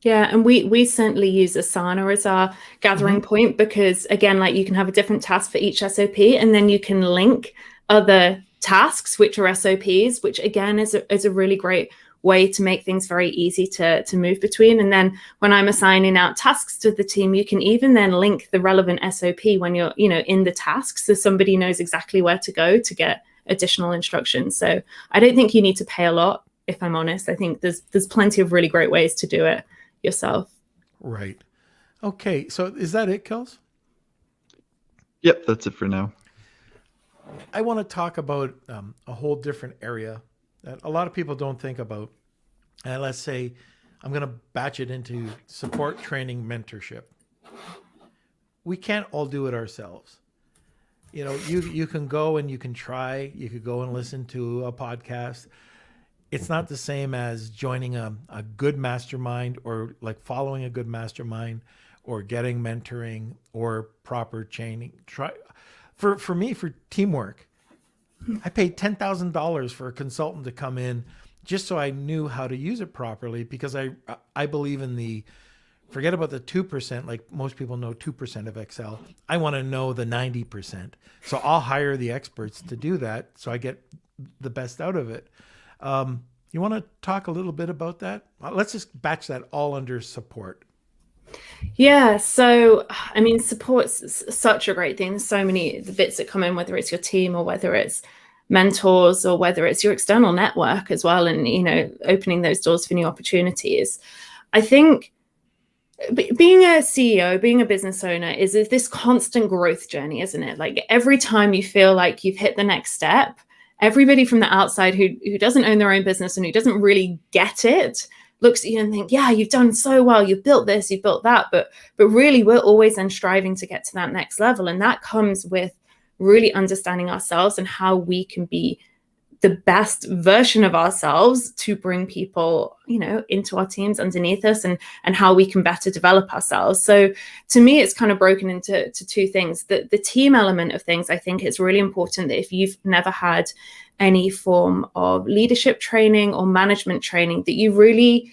Speaker 4: Yeah, and we certainly use Asana as our gathering point, because again, like, you can have a different task for each SOP, and then you can link other tasks which are SOPs, which again is a really great way to make things very easy to move between. And then when I'm assigning out tasks to the team, you can even then link the relevant SOP when you're in the tasks, so somebody knows exactly where to go to get additional instructions. So I don't think you need to pay a lot, if I'm honest. I think there's plenty of really great ways to do it yourself.
Speaker 1: Right. Okay, so is that it, Kels?
Speaker 3: Yep, that's it for now.
Speaker 1: I want to talk about a whole different area that a lot of people don't think about. And let's say I'm going to batch it into support, training, mentorship. We can't all do it ourselves. You can go and you can try. You could go and listen to a podcast. It's not the same as joining a good mastermind, or like following a good mastermind, or getting mentoring or proper training. For me, for teamwork, I paid $10,000 for a consultant to come in just so I knew how to use it properly, because I believe in forget about the 2%, like most people know 2% of Excel. I want to know the 90%. So I'll hire the experts to do that, so I get the best out of it. You want to talk a little bit about that? Let's just batch that all under support.
Speaker 4: Yeah, so I mean, support's such a great thing. There's so many the bits that come in, whether it's your team or whether it's mentors or whether it's your external network as well, and opening those doors for new opportunities. I think being a CEO, being a business owner is this constant growth journey, isn't it? Like every time you feel like you've hit the next step, everybody from the outside who doesn't own their own business and who doesn't really get it looks at you and think, yeah, you've done so well, you've built this, you've built that, but really we're always then striving to get to that next level, and that comes with really understanding ourselves and how we can be the best version of ourselves to bring people, into our teams underneath us, and how we can better develop ourselves. So to me, it's kind of broken into two things. The team element of things, I think it's really important that if you've never had any form of leadership training or management training, that you really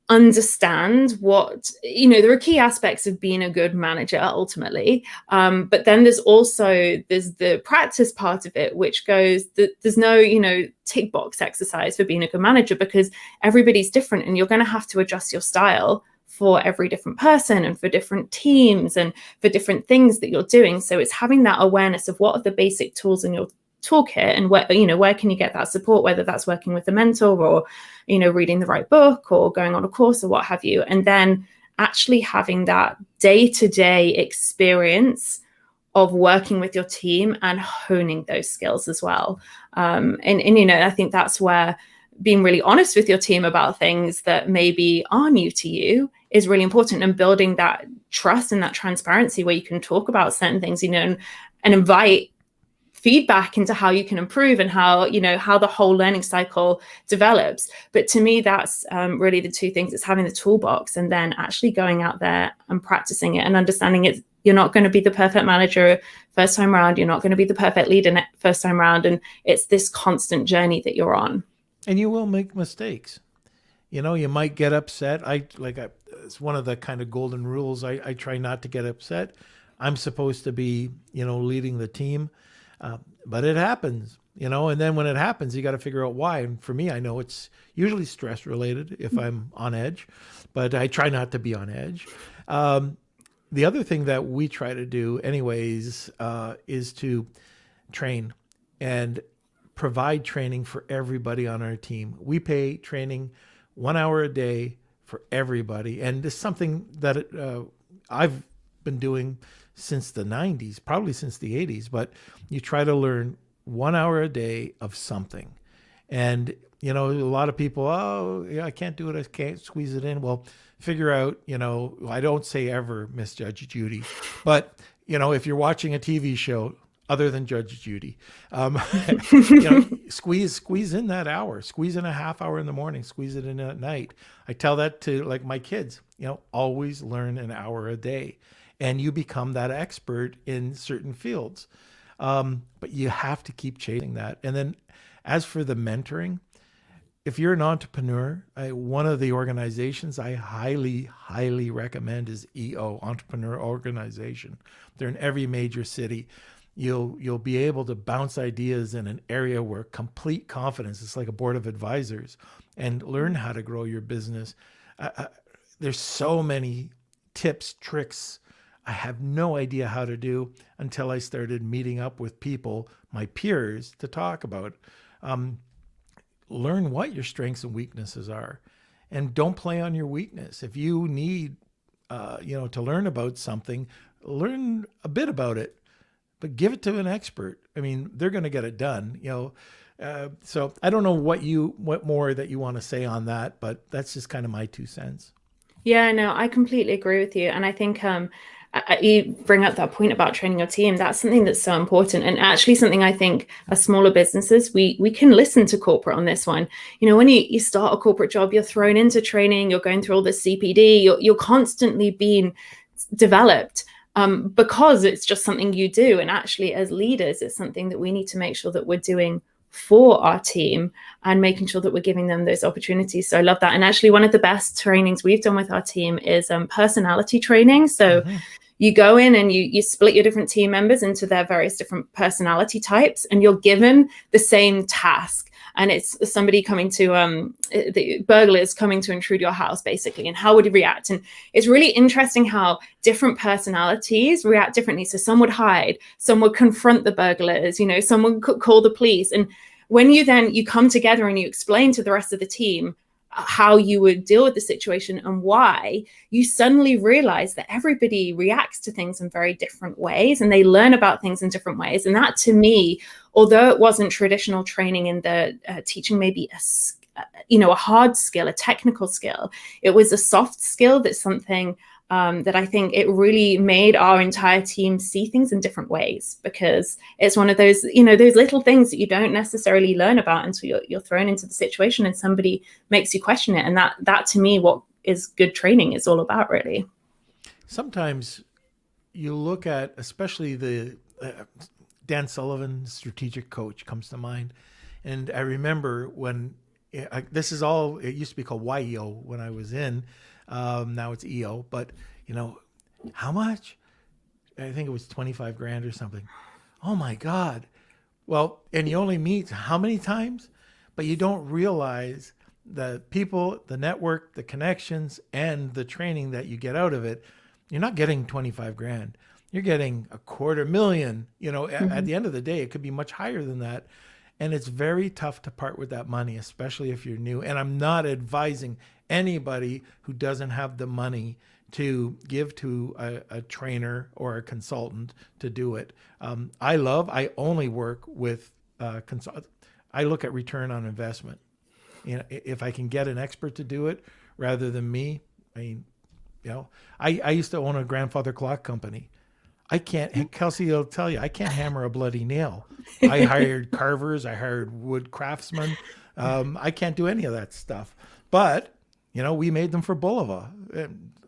Speaker 4: understand what, there are key aspects of being a good manager ultimately. But then there's the practice part of it, which goes that there's no, tick box exercise for being a good manager, because everybody's different and you're going to have to adjust your style for every different person and for different teams and for different things that you're doing. So it's having that awareness of what are the basic tools in your toolkit, and where can you get that support, whether that's working with a mentor or reading the right book or going on a course or what have you, and then actually having that day-to-day experience of working with your team and honing those skills as well. And I think that's where being really honest with your team about things that maybe are new to you is really important, and building that trust and that transparency where you can talk about certain things, and invite feedback into how you can improve and how the whole learning cycle develops. But to me, that's really the two things. It's having the toolbox and then actually going out there and practicing it and understanding it. You're not going to be the perfect manager first time around. You're not going to be the perfect leader first time around. And it's this constant journey that you're on.
Speaker 1: And you will make mistakes. You might get upset. It's one of the kind of golden rules. I try not to get upset. I'm supposed to be, leading the team. But it happens, and then when it happens, you got to figure out why. And for me, I know it's usually stress related if I'm on edge, but I try not to be on edge. The other thing that we try to do anyways, is to train and provide training for everybody on our team. We pay training 1 hour a day for everybody. And it's something that I've been doing since the 90s, probably since the 80s, but you try to learn 1 hour a day of something. And, a lot of people, I can't do it. I can't squeeze it in. Well, figure out, I don't say ever Miss Judge Judy, but, if you're watching a TV show other than Judge Judy, squeeze in that hour, squeeze in a half hour in the morning, squeeze it in at night. I tell that to my kids, always learn an hour a day. And you become that expert in certain fields. But you have to keep chasing that. And then as for the mentoring, if you're an entrepreneur, one of the organizations I highly, highly recommend is EO, Entrepreneur Organization. They're in every major city. You'll be able to bounce ideas in an area where complete confidence, it's like a board of advisors, and learn how to grow your business. There's so many tips, tricks, I have no idea how to do until I started meeting up with people, my peers, to talk about. Learn what your strengths and weaknesses are, and don't play on your weakness. If you need, to learn about something, learn a bit about it, but give it to an expert. I mean, they're going to get it done. So I don't know what more that you want to say on that, but that's just kind of my 2 cents.
Speaker 4: Yeah, no, I completely agree with you, and I think you bring up that point about training your team. That's something that's so important, and actually something I think as smaller businesses, we can listen to corporate on this one. When you start a corporate job, you're thrown into training, you're going through all this CPD, you're constantly being developed because it's just something you do. And actually as leaders, it's something that we need to make sure that we're doing for our team and making sure that we're giving them those opportunities. So I love that. And actually one of the best trainings we've done with our team is personality training. So you go in and you split your different team members into their various different personality types, and you're given the same task. And it's somebody coming to, the burglars coming to intrude your house, basically, and how would you react? And it's really interesting how different personalities react differently. So some would hide, some would confront the burglars, someone could call the police. And when you come together and you explain to the rest of the team how you would deal with the situation and why, you suddenly realize that everybody reacts to things in very different ways, and they learn about things in different ways. And that, to me, although it wasn't traditional training in the teaching maybe a hard skill, a technical skill, it was a soft skill. That's something that I think it really made our entire team see things in different ways, because it's one of those, those little things that you don't necessarily learn about until you're thrown into the situation and somebody makes you question it. And that to me, what is good training is all about, really.
Speaker 1: Sometimes you look at, especially the Dan Sullivan, strategic coach, comes to mind. And I remember when it used to be called YEO when I was in. Now it's EO, but how much? I think it was 25 grand or something. Oh my God. Well, and you only meet how many times? But you don't realize the people, the network, the connections, and the training that you get out of it. You're not getting 25 grand. You're getting $250,000. At the end of the day, it could be much higher than that. And it's very tough to part with that money, especially if you're new. And I'm not advising anybody who doesn't have the money to give to a trainer or a consultant to do it. I only work with consult. I look at return on investment. If I can get an expert to do it rather than me, I used to own a grandfather clock company. I can't, Kelsey will tell you, I can't hammer a bloody nail. I hired carvers, I hired wood craftsmen. I can't do any of that stuff. But, we made them for Bulova.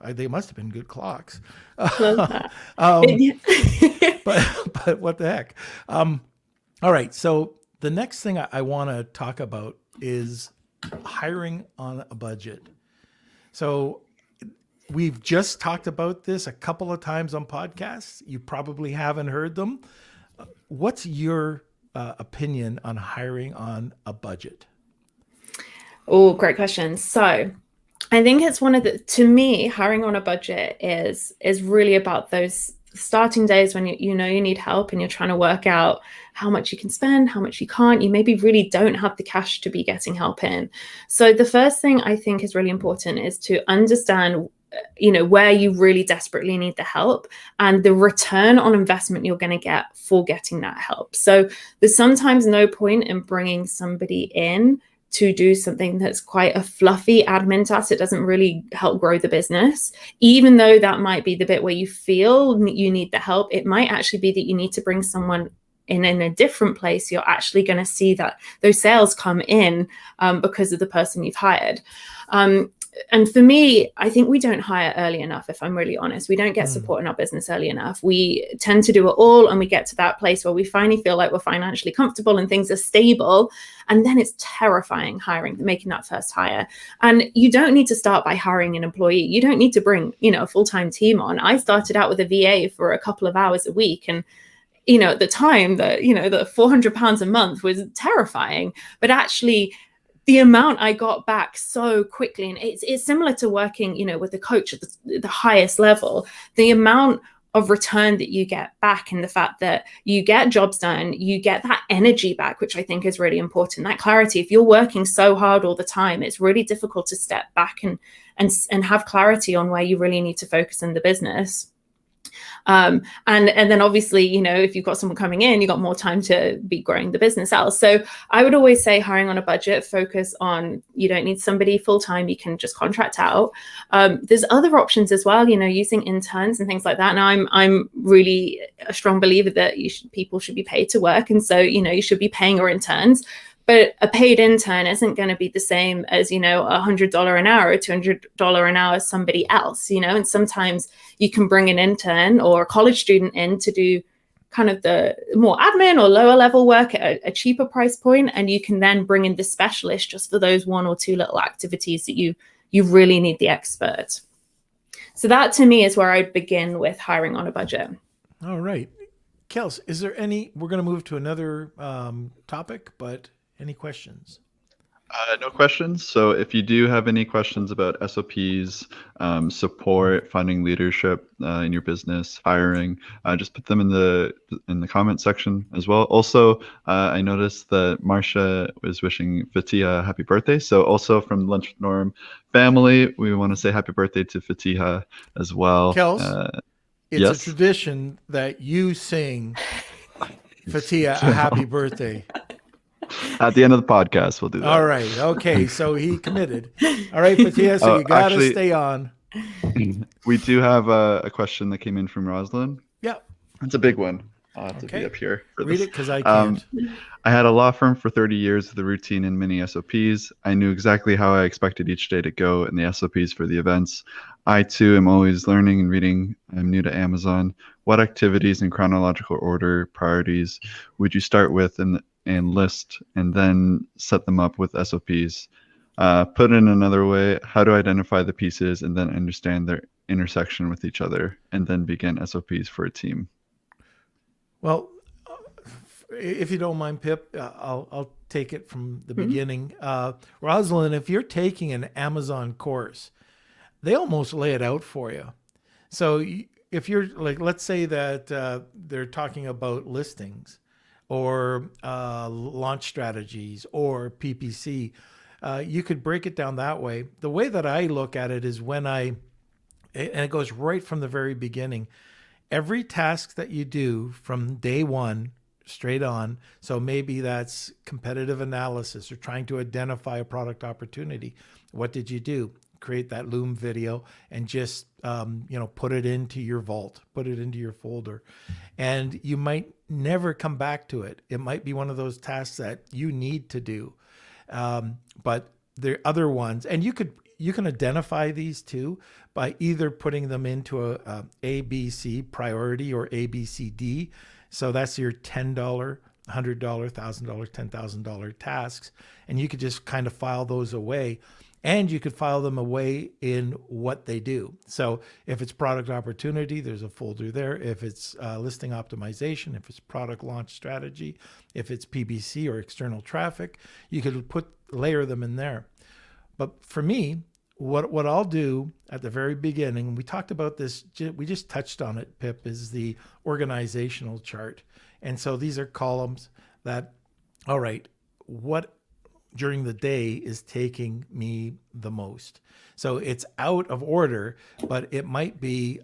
Speaker 1: They must have been good clocks. But what the heck? All right. So the next thing I want to talk about is hiring on a budget. So we've just talked about this a couple of times on podcasts. You probably haven't heard them. What's your opinion on hiring on a budget?
Speaker 4: Oh, great question. So I think it's to me, hiring on a budget is really about those starting days when you need help and you're trying to work out how much you can spend, how much you can't. You maybe really don't have the cash to be getting help in. So the first thing I think is really important is to understand where you really desperately need the help and the return on investment you're going to get for getting that help. So there's sometimes no point in bringing somebody in to do something that's quite a fluffy admin task. It doesn't really help grow the business. Even though that might be the bit where you feel you need the help, it might actually be that you need to bring someone in a different place. You're actually going to see that those sales come in because of the person you've hired. And for me, I think we don't hire early enough, if I'm really honest. We don't get support in our business early enough. We tend to do it all, and we get to that place where we finally feel like we're financially comfortable and things are stable. And then it's terrifying making that first hire. And you don't need to start by hiring an employee. You don't need to bring, a full-time team on. I started out with a VA for a couple of hours a week. And at the time, the £400 a month was terrifying. But actually, the amount I got back so quickly, and it's similar to working, with a coach at the highest level, the amount of return that you get back and the fact that you get jobs done, you get that energy back, which I think is really important, that clarity. If you're working so hard all the time, it's really difficult to step back and have clarity on where you really need to focus in the business. And then obviously, if you've got someone coming in, you've got more time to be growing the business out. So I would always say hiring on a budget, focus on, you don't need somebody full time, you can just contract out. There's other options as well, using interns and things like that. Now I'm really a strong believer that people should be paid to work. And so, you should be paying your interns. But a paid intern isn't going to be the same as, $100 an hour or $200 an hour as somebody else, and sometimes you can bring an intern or a college student in to do kind of the more admin or lower level work at a cheaper price point. And you can then bring in the specialist just for those one or two little activities that you really need the expert. So that to me is where I'd begin with hiring on a budget.
Speaker 1: All right. Kels, is there any, we're going to move to another topic, but any questions?
Speaker 3: No questions. So if you do have any questions about SOPs, support, finding leadership in your business, hiring, just put them in the comment section as well. Also, I noticed that Marcia was wishing Fatiha happy birthday. So also from Lunch with Norm family, we want to say happy birthday to Fatiha as well.
Speaker 1: Kels, it's
Speaker 3: yes?
Speaker 1: a tradition that you sing Fatiha a happy birthday.
Speaker 3: At the end of the podcast, we'll do that.
Speaker 1: All right. Okay. So he committed. All right, Fatiha, so you got to stay on.
Speaker 3: We do have a question that came in from Rosalind.
Speaker 1: Yeah.
Speaker 3: It's a big one. I'll have to be up here for
Speaker 1: Read
Speaker 3: this.
Speaker 1: it because I can't.
Speaker 3: I had a law firm for 30 years with a routine and many SOPs. I knew exactly how I expected each day to go and the SOPs for the events. I, too, am always learning and reading. I'm new to Amazon. What activities in chronological order, priorities, would you start with and list and then set them up with SOPs? Put in another way, how to identify the pieces and then understand their intersection with each other and then begin SOPs for a team.
Speaker 1: Well, if you don't mind, Pip, I'll take it from the beginning. Rosalind, if you're taking an Amazon course, they almost lay it out for you. So if you're like, let's say that they're talking about listings or launch strategies or PPC, you could break it down that way. The way that I look at it is and it goes right from the very beginning, every task that you do from day one straight on. So maybe that's competitive analysis or trying to identify a product opportunity. What did you do? Create that Loom video and just, put it into your vault, put it into your folder. And you might never come back to it. It might be one of those tasks that you need to do. But there are other ones, and you can identify these too by either putting them into a ABC priority or ABCD. So that's your $10, $100, $1,000, $10,000 tasks. And you could just kind of file those away, and you could file them away in what they do. So if it's product opportunity, there's a folder there. If it's listing optimization, if it's product launch strategy, if it's PBC or external traffic, you could layer them in there. But for me, what I'll do at the very beginning, we talked about this, we just touched on it, Pip, is the organizational chart. And so these are columns that, all right, what during the day is taking me the most. So it's out of order, but it might be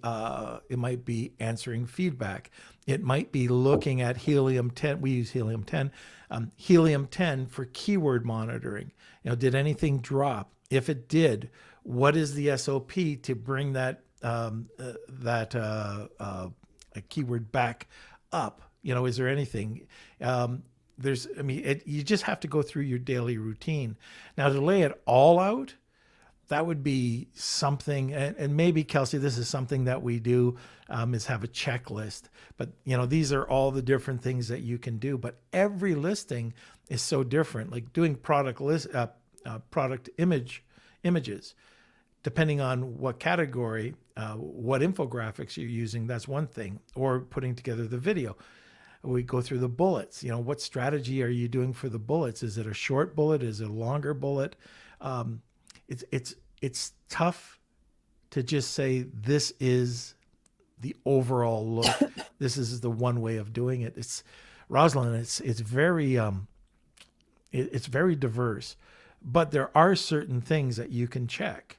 Speaker 1: answering feedback. It might be looking at Helium 10. We use Helium 10. Helium 10 for keyword monitoring. Did anything drop? If it did, what is the SOP to bring that keyword back up? Is there anything? You just have to go through your daily routine. Now, to lay it all out, that would be something, and maybe, Kelsey, this is something that we do, is have a checklist. But, these are all the different things that you can do. But every listing is so different. Like doing product images, depending on what category, what infographics you're using, that's one thing. Or putting together the video. We go through the bullets. What strategy are you doing for the bullets? Is it a short bullet? Is it a longer bullet? It's tough to just say this is the overall look. This is the one way of doing it. It's Rosalind. It's very diverse, but there are certain things that you can check.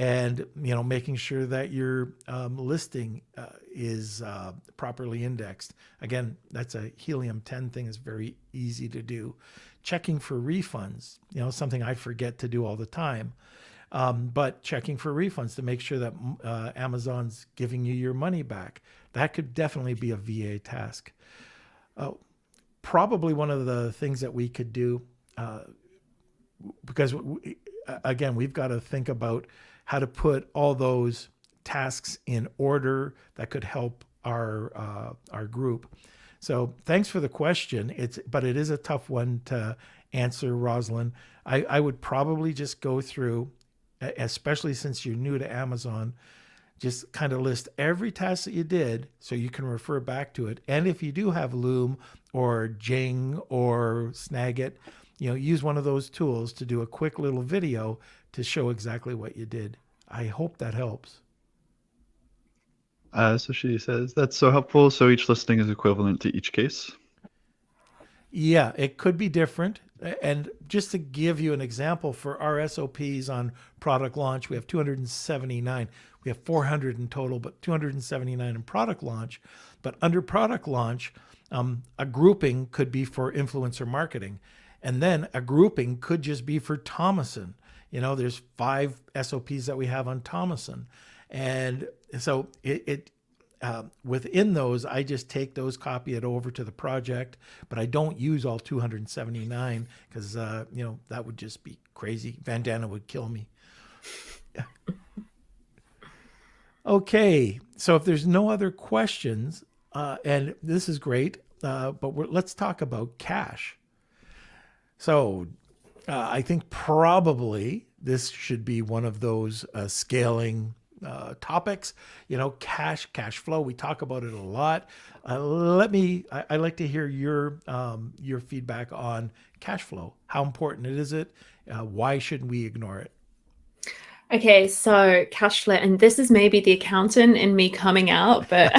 Speaker 1: And, making sure that your listing is properly indexed. Again, that's a Helium 10 thing. Is very easy to do. Checking for refunds, something I forget to do all the time. But checking for refunds to make sure that Amazon's giving you your money back. That could definitely be a VA task. Probably one of the things that we could do, because, again, we've got to think about how to put all those tasks in order that could help our group. So thanks for the question. But it is a tough one to answer, Rosalind. I would probably just go through, especially since you're new to Amazon, just kind of list every task that you did so you can refer back to it. And if you do have Loom or Jing or Snagit, use one of those tools to do a quick little video to show exactly what you did. I hope that helps.
Speaker 3: So she says, that's so helpful. So each listing is equivalent to each case.
Speaker 1: Yeah, it could be different. And just to give you an example, for our SOPs on product launch, we have 279. We have 400 in total, but 279 in product launch. But under product launch, a grouping could be for influencer marketing. And then a grouping could just be for Thomason. There's 5 SOPs that we have on Thomason. And so within those, I just take those, copy it over to the project, but I don't use all 279 because, that would just be crazy. Vandana would kill me. Okay, so if there's no other questions, and this is great, but let's talk about cash. So I think probably this should be one of those scaling topics. Cash flow. We talk about it a lot. I like to hear your feedback on cash flow. How important is it? Why shouldn't we ignore it?
Speaker 4: Okay, so cash flow, and this is maybe the accountant in me coming out, but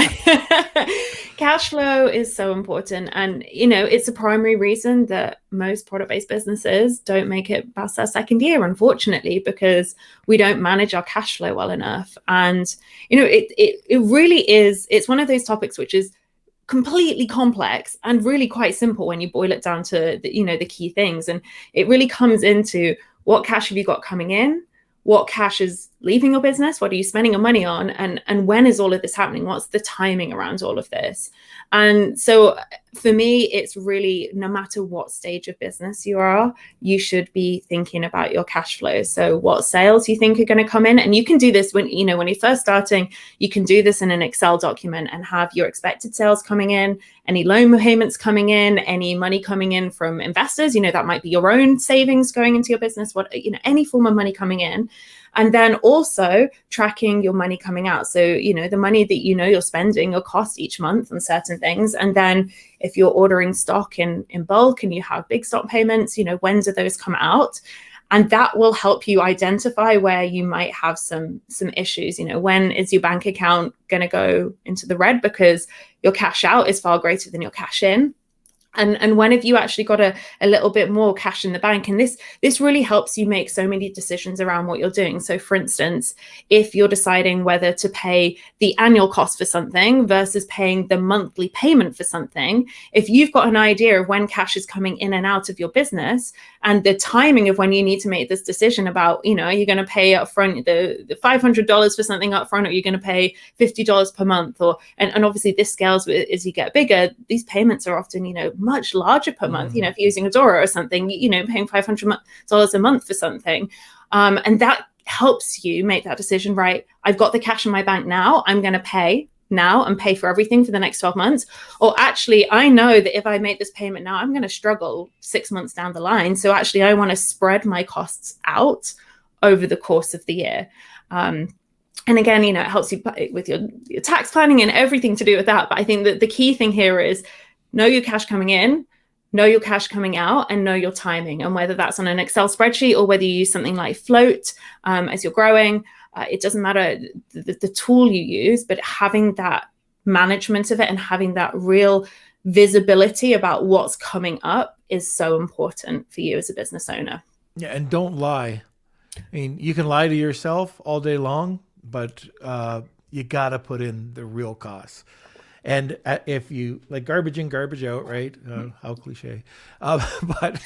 Speaker 4: cash flow is so important. And, it's a primary reason that most product-based businesses don't make it past their second year, unfortunately, because we don't manage our cash flow well enough. And, it really is, it's one of those topics which is completely complex and really quite simple when you boil it down to the key things. And it really comes into what cash have you got coming in? What cash is leaving your business? What are you spending your money on? And when is all of this happening? What's the timing around all of this? And so for me, it's really, no matter what stage of business you are, you should be thinking about your cash flow. So what sales you think are going to come in, and you can do this when you're first starting, you can do this in an Excel document and have your expected sales coming in, any loan payments coming in, any money coming in from investors, that might be your own savings going into your business, any form of money coming in. And then also tracking your money coming out. So, the money that you're spending, your cost each month on certain things. And then if you're ordering stock in bulk and you have big stock payments, when do those come out? And that will help you identify where you might have some issues. When is your bank account going to go into the red because your cash out is far greater than your cash in? And when have you actually got a little bit more cash in the bank? And this really helps you make so many decisions around what you're doing. So for instance, if you're deciding whether to pay the annual cost for something versus paying the monthly payment for something, if you've got an idea of when cash is coming in and out of your business and the timing of when you need to make this decision about, are you going to pay up front the $500 for something up front, or are you going to pay $50 per month? And obviously this scales as you get bigger. These payments are often, much larger per month. If you're using Adora or something, paying $500 a month for something. And that helps you make that decision, right? I've got the cash in my bank now. I'm going to pay now and pay for everything for the next 12 months. Or actually, I know that if I make this payment now, I'm going to struggle 6 months down the line. So actually, I want to spread my costs out over the course of the year. And again, it helps you with your tax planning and everything to do with that. But I think that the key thing here is know your cash coming in, know your cash coming out, and know your timing. And whether that's on an Excel spreadsheet or whether you use something like Float as you're growing, it doesn't matter the tool you use, but having that management of it and having that real visibility about what's coming up is so important for you as a business owner.
Speaker 1: Yeah, and don't lie. I mean, you can lie to yourself all day long, but you got to put in the real costs. And if you like garbage in, garbage out, right? How cliche. But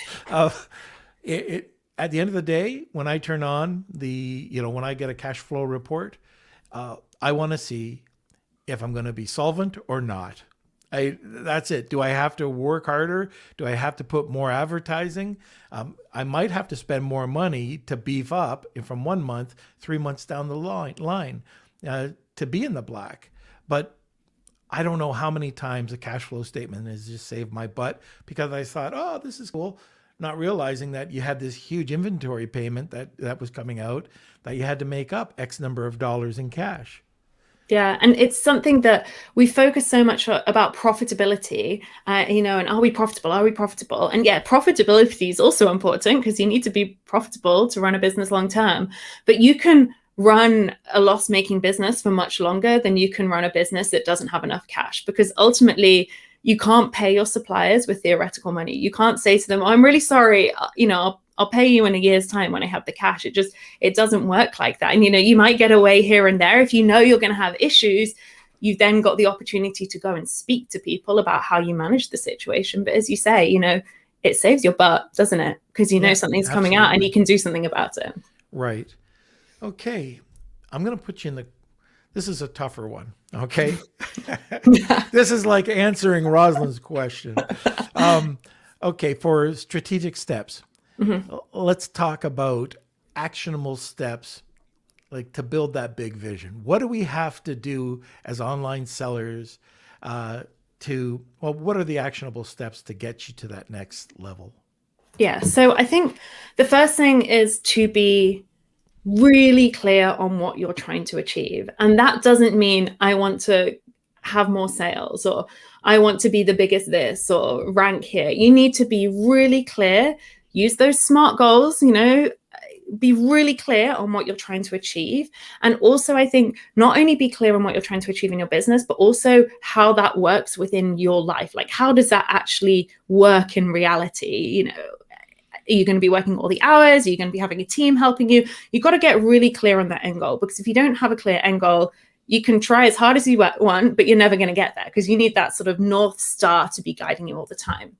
Speaker 1: at the end of the day, when I turn on when I get a cash flow report, I want to see if I'm going to be solvent or not. That's it. Do I have to work harder? Do I have to put more advertising? I might have to spend more money to beef up from 1 month, 3 months down the line to be in the black. But I don't know how many times a cash flow statement has just saved my butt because I thought, oh, this is cool. Not realizing that you had this huge inventory payment that was coming out that you had to make up X number of dollars in cash.
Speaker 4: Yeah, and it's something that we focus so much about profitability, and are we profitable? Are we profitable? And yeah, profitability is also important because you need to be profitable to run a business long term. But you can run a loss-making business for much longer than you can run a business that doesn't have enough cash, because ultimately you can't pay your suppliers with theoretical money. You can't say to them, "Oh, I'm really sorry, I'll pay you in a year's time when I have the cash." It doesn't work like that. And, you might get away here and there. If you know you're going to have issues, you've then got the opportunity to go and speak to people about how you manage the situation. But as you say, it saves your butt, doesn't it? Because something's coming out and you can do something about it.
Speaker 1: Right. Okay. I'm going to put you in this is a tougher one. Okay. This is like answering Rosalind's question. Okay. For strategic steps. Mm-hmm. Let's talk about actionable steps, like to build that big vision. What do we have to do as online sellers what are the actionable steps to get you to that next level?
Speaker 4: Yeah. So I think the first thing is to be really clear on what you're trying to achieve. And that doesn't mean I want to have more sales or I want to be the biggest this or rank here. You need to be really clear. Use those SMART goals, be really clear on what you're trying to achieve. And also, I think not only be clear on what you're trying to achieve in your business, but also how that works within your life. Like, how does that actually work in reality? Are you going to be working all the hours? Are you going to be having a team helping you? You've got to get really clear on that end goal, because if you don't have a clear end goal, you can try as hard as you want, but you're never going to get there, because you need that sort of North Star to be guiding you all the time.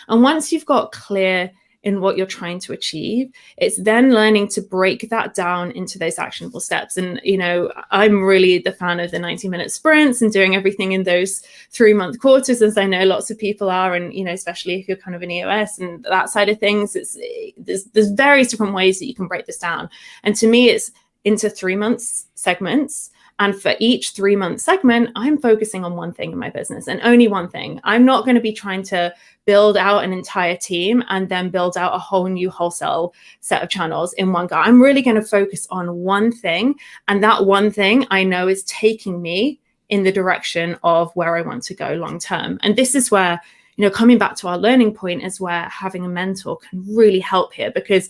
Speaker 4: And once you've got clear in what you're trying to achieve, it's then learning to break that down into those actionable steps. And, I'm really the fan of the 90-minute sprints and doing everything in those 3-month quarters, as I know lots of people are. And, especially if you're kind of an EOS and that side of things, there's various different ways that you can break this down. And to me, it's into 3 months segments. And for each 3-month segment, I'm focusing on one thing in my business and only one thing. I'm not going to be trying to build out an entire team and then build out a whole new wholesale set of channels in one go. I'm really going to focus on one thing. And that one thing I know is taking me in the direction of where I want to go long term. And this is where, coming back to our learning point, is where having a mentor can really help here, because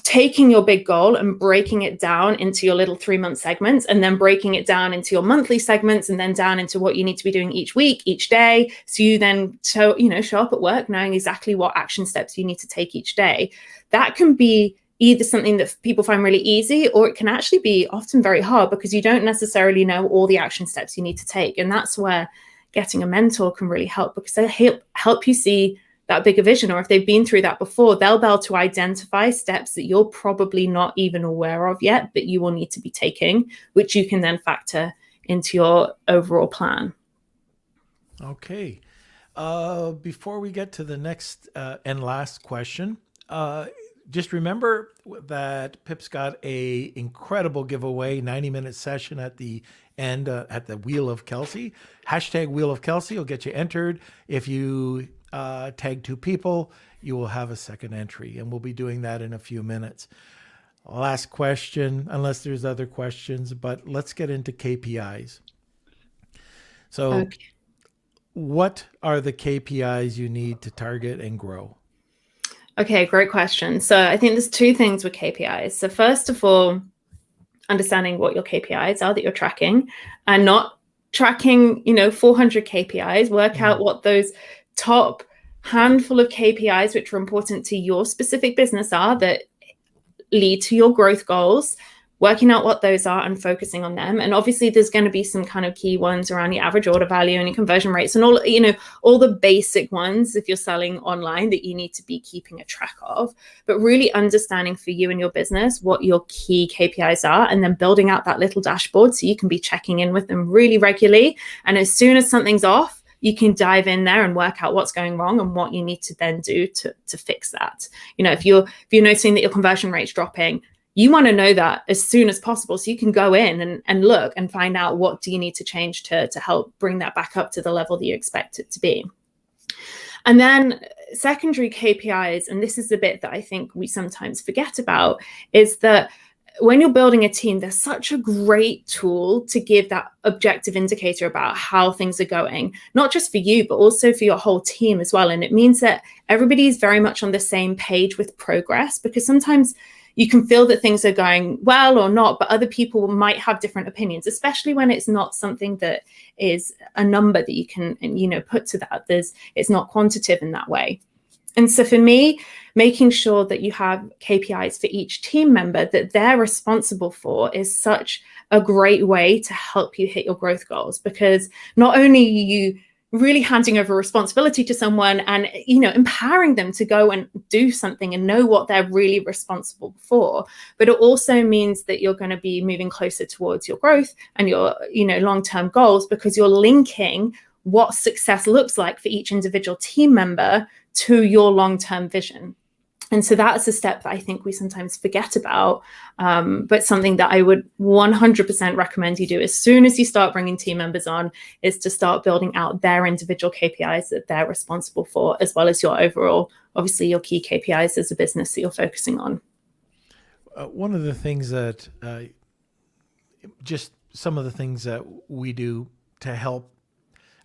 Speaker 4: taking your big goal and breaking it down into your little 3-month segments, and then breaking it down into your monthly segments, and then down into what you need to be doing each week, each day. So you then show up at work knowing exactly what action steps you need to take each day. That can be either something that people find really easy, or it can actually be often very hard, because you don't necessarily know all the action steps you need to take. And that's where getting a mentor can really help, because they help you see that bigger vision, or if they've been through that before, they'll be able to identify steps that you're probably not even aware of yet, but you will need to be taking, which you can then factor into your overall plan. Okay.
Speaker 1: Before we get to the next and last question, just remember that Pip's got a incredible giveaway, 90-minute session at the end at the Wheel of Kelsey. Hashtag Wheel of Kelsey will get you entered. If you tag 2 people, you will have a second entry, and we'll be doing that in a few minutes. Last question, unless there's other questions, but let's get into KPIs. So what are the KPIs you need to target and grow?
Speaker 4: Okay, great question. So I think there's 2 things with KPIs. So first of all, understanding what your KPIs are that you're tracking, and not tracking, 400 KPIs. Work out what those top handful of KPIs, which are important to your specific business, are that lead to your growth goals, working out what those are and focusing on them. And obviously there's going to be some kind of key ones around your average order value and your conversion rates and all the basic ones if you're selling online that you need to be keeping a track of, but really understanding for you and your business what your key KPIs are, and then building out that little dashboard so you can be checking in with them really regularly. And as soon as something's off, you can dive in there and work out what's going wrong and what you need to then do to fix that. If you're noticing that your conversion rate's dropping, you want to know that as soon as possible so you can go in and look and find out what do you need to change to help bring that back up to the level that you expect it to be. And then secondary KPIs, and this is the bit that I think we sometimes forget about, is that when you're building a team, there's such a great tool to give that objective indicator about how things are going, not just for you, but also for your whole team as well. And it means that everybody is very much on the same page with progress, because sometimes you can feel that things are going well or not, but other people might have different opinions, especially when it's not something that is a number that you can, put to that. It's not quantitative in that way. And so for me, making sure that you have KPIs for each team member that they're responsible for is such a great way to help you hit your growth goals, because not only are you really handing over responsibility to someone and, empowering them to go and do something and know what they're really responsible for, but it also means that you're going to be moving closer towards your growth and your, long-term goals, because you're linking what success looks like for each individual team member to your long-term vision. And so that's a step that I think we sometimes forget about, but something that I would 100% recommend you do as soon as you start bringing team members on, is to start building out their individual KPIs that they're responsible for, as well as your overall, obviously your key KPIs as a business that you're focusing on.
Speaker 1: One of the things that, just some of the things that we do to help,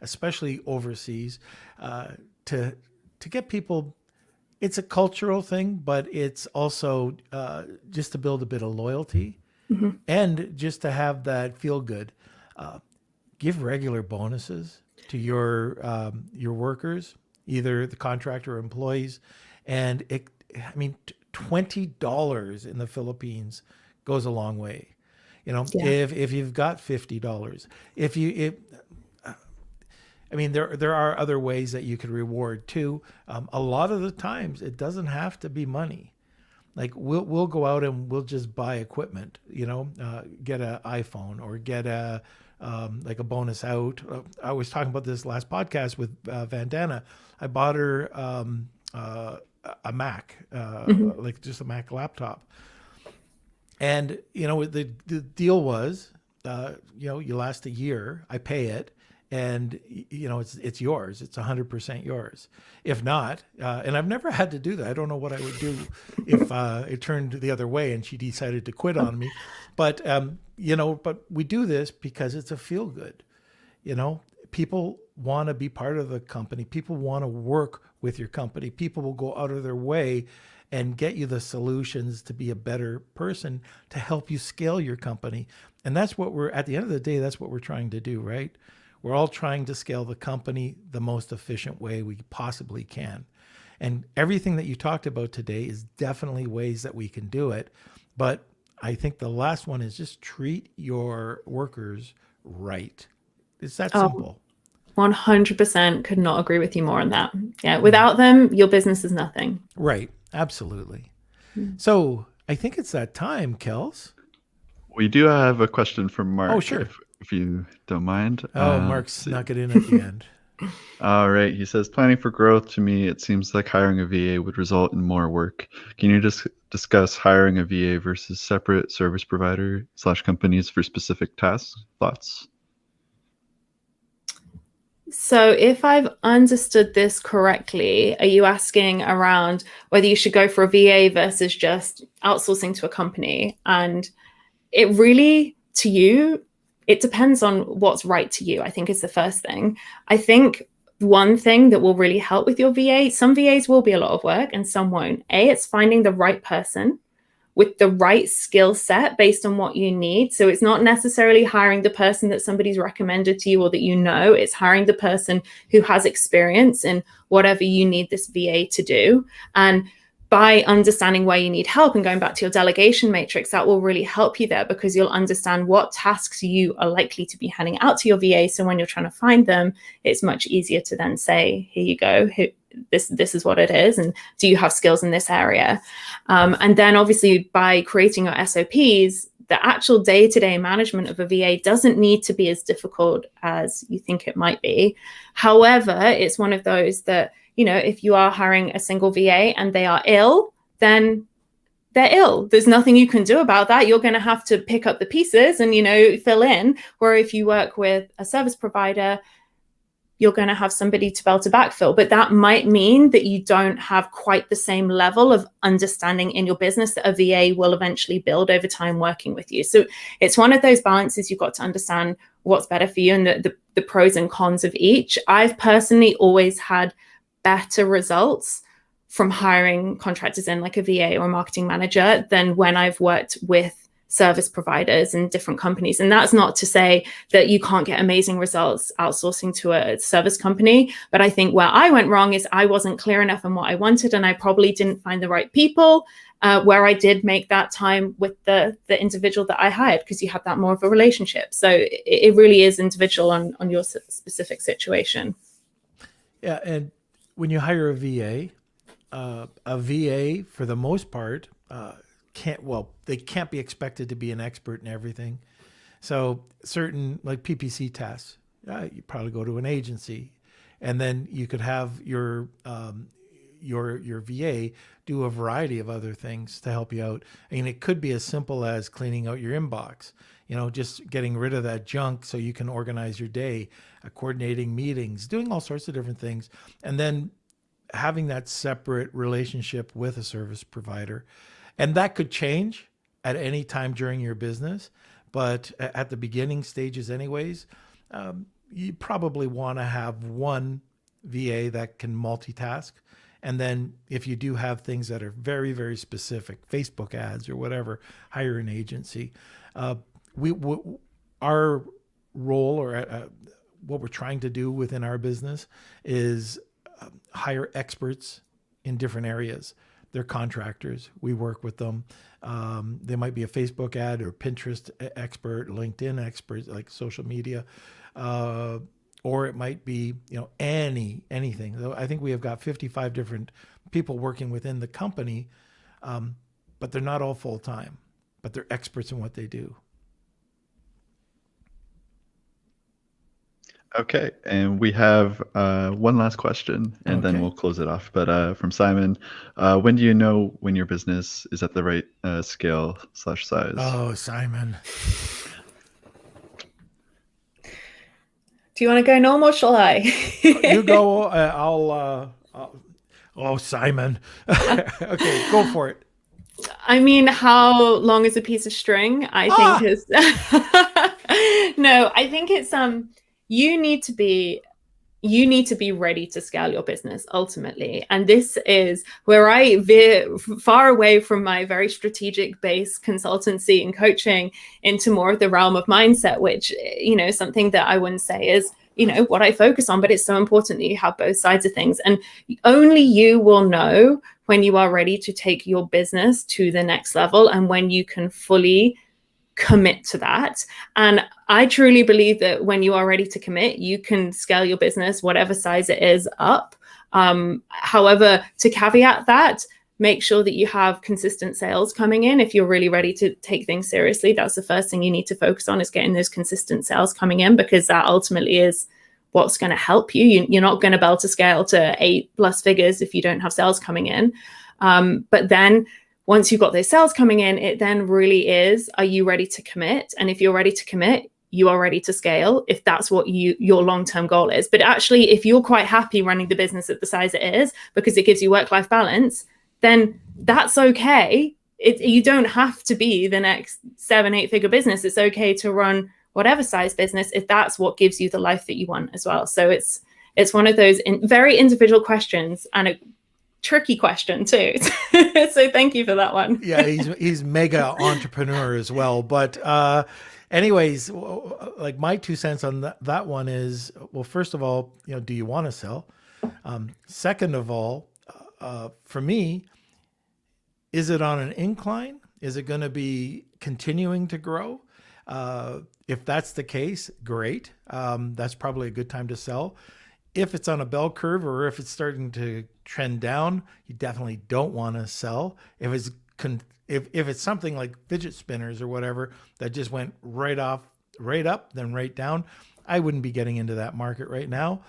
Speaker 1: especially overseas, to get people, it's a cultural thing, but it's also just to build a bit of loyalty, and just to have that feel good. Give regular bonuses to your workers, either the contractor or employees. And $20 in the Philippines goes a long way. If you've got $50, there are other ways that you could reward too. A lot of the times it doesn't have to be money. Like we'll go out and we'll just buy equipment, get an iPhone or get a bonus out. I was talking about this last podcast with Vandana. I bought her a Mac, like just a Mac laptop. And, the deal was, you last a year, I pay it. And it's yours. It's 100% yours. If not, and I've never had to do that. I don't know what I would do if it turned the other way and she decided to quit on me. But but we do this because it's a feel good. People want to be part of the company. People want to work with your company. People will go out of their way and get you the solutions to be a better person, to help you scale your company. And that's what at the end of the day, that's what we're trying to do, right? We're all trying to scale the company the most efficient way we possibly can. And everything that you talked about today is definitely ways that we can do it. But I think the last one is just treat your workers right. It's that simple.
Speaker 4: 100% could not agree with you more on that. Yeah, without them, your business is nothing.
Speaker 1: Right, absolutely. So I think it's that time, Kels.
Speaker 3: We do have a question from Mark.
Speaker 1: Oh, sure.
Speaker 3: If you don't mind.
Speaker 1: Mark snuck it in at the end.
Speaker 3: All right. He says, planning for growth, to me, it seems like hiring a VA would result in more work. Can you just discuss hiring a VA versus separate service provider / companies for specific tasks? Thoughts?
Speaker 4: So if I've understood this correctly, are you asking around whether you should go for a VA versus just outsourcing to a company? And it really, to you, it depends on what's right to you, I think is the first thing. I think one thing that will really help with your VA, some VAs will be a lot of work and some won't. It's finding the right person with the right skill set based on what you need. So it's not necessarily hiring the person that somebody's recommended to you or that it's hiring the person who has experience in whatever you need this VA to do. And by understanding where you need help and going back to your delegation matrix, that will really help you there, because you'll understand what tasks you are likely to be handing out to your VA. So when you're trying to find them, it's much easier to then say, here you go, this is what it is. And do you have skills in this area? And then obviously by creating your SOPs, the actual day-to-day management of a VA doesn't need to be as difficult as you think it might be. However, it's one of those that, if you are hiring a single VA and they are ill, then they're ill. There's nothing you can do about that. You're going to have to pick up the pieces and, fill in. Where if you work with a service provider, you're going to have somebody to be able to backfill. But that might mean that you don't have quite the same level of understanding in your business that a VA will eventually build over time working with you. So it's one of those balances. You've got to understand what's better for you and the pros and cons of each. I've personally always had better results from hiring contractors in like a VA or a marketing manager than when I've worked with service providers and different companies. And that's not to say that you can't get amazing results outsourcing to a service company. But I think where I went wrong is I wasn't clear enough on what I wanted, and I probably didn't find the right people where I did make that time with the individual that I hired, because you have that more of a relationship. So it really is individual on your specific situation.
Speaker 1: Yeah. And when you hire a VA for the most part, they can't be expected to be an expert in everything. So certain like PPC tests, you probably go to an agency, and then you could have your VA do a variety of other things to help you out. I mean, it could be as simple as cleaning out your inbox, just getting rid of that junk so you can organize your day, coordinating meetings, doing all sorts of different things, and then having that separate relationship with a service provider. And that could change at any time during your business. But at the beginning stages anyways, you probably want to have one VA that can multitask. And then if you do have things that are very, very specific, Facebook ads or whatever, hire an agency. Our role, or what we're trying to do within our business, is hire experts in different areas. They're contractors. We work with them. They might be a Facebook ad or Pinterest expert, LinkedIn expert, like social media, or it might be anything. I think we have got 55 different people working within the company, but they're not all full time, but they're experts in what they do.
Speaker 3: Okay, and we have one last question, and then we'll close it off. But from Simon, when do you know when your business is at the right scale/size?
Speaker 1: Oh, Simon.
Speaker 4: Do you want to go normal, shall I?
Speaker 1: You go. Oh, Simon. Okay, go for it.
Speaker 4: I mean, how long is a piece of string? I think is no. I think it's you need to be ready to scale your business ultimately. And this is where I veer far away from my very strategic based consultancy and coaching into more of the realm of mindset, which, something that I wouldn't say is, what I focus on, but it's so important that you have both sides of things. And only you will know when you are ready to take your business to the next level and when you can fully commit to that. And I truly believe that when you are ready to commit, you can scale your business, whatever size it is, up. However, to caveat that, make sure that you have consistent sales coming in. If you're really ready to take things seriously, that's the first thing you need to focus on, is getting those consistent sales coming in, because that ultimately is what's going to help you. You're not going to be able to scale to 8+ figures if you don't have sales coming in. But then once you've got those sales coming in, it then really is, are you ready to commit? And if you're ready to commit, you are ready to scale, if that's what your long-term goal is. But actually, if you're quite happy running the business at the size it is, because it gives you work-life balance, then that's okay. You don't have to be the next 7-8 figure business. It's okay to run whatever size business if that's what gives you the life that you want as well. So it's one of those very individual questions, and a tricky question too. So thank you for that one.
Speaker 1: Yeah, he's mega entrepreneur as well. But anyways, like my 2 cents on that one is, well, first of all, do you want to sell? Second of all, for me, is it on an incline? Is it going to be continuing to grow? If that's the case, great. That's probably a good time to sell. If it's on a bell curve, or if it's starting to trend down, you definitely don't want to sell. If it's something like fidget spinners or whatever that just went right up, then right down, I wouldn't be getting into that market right now.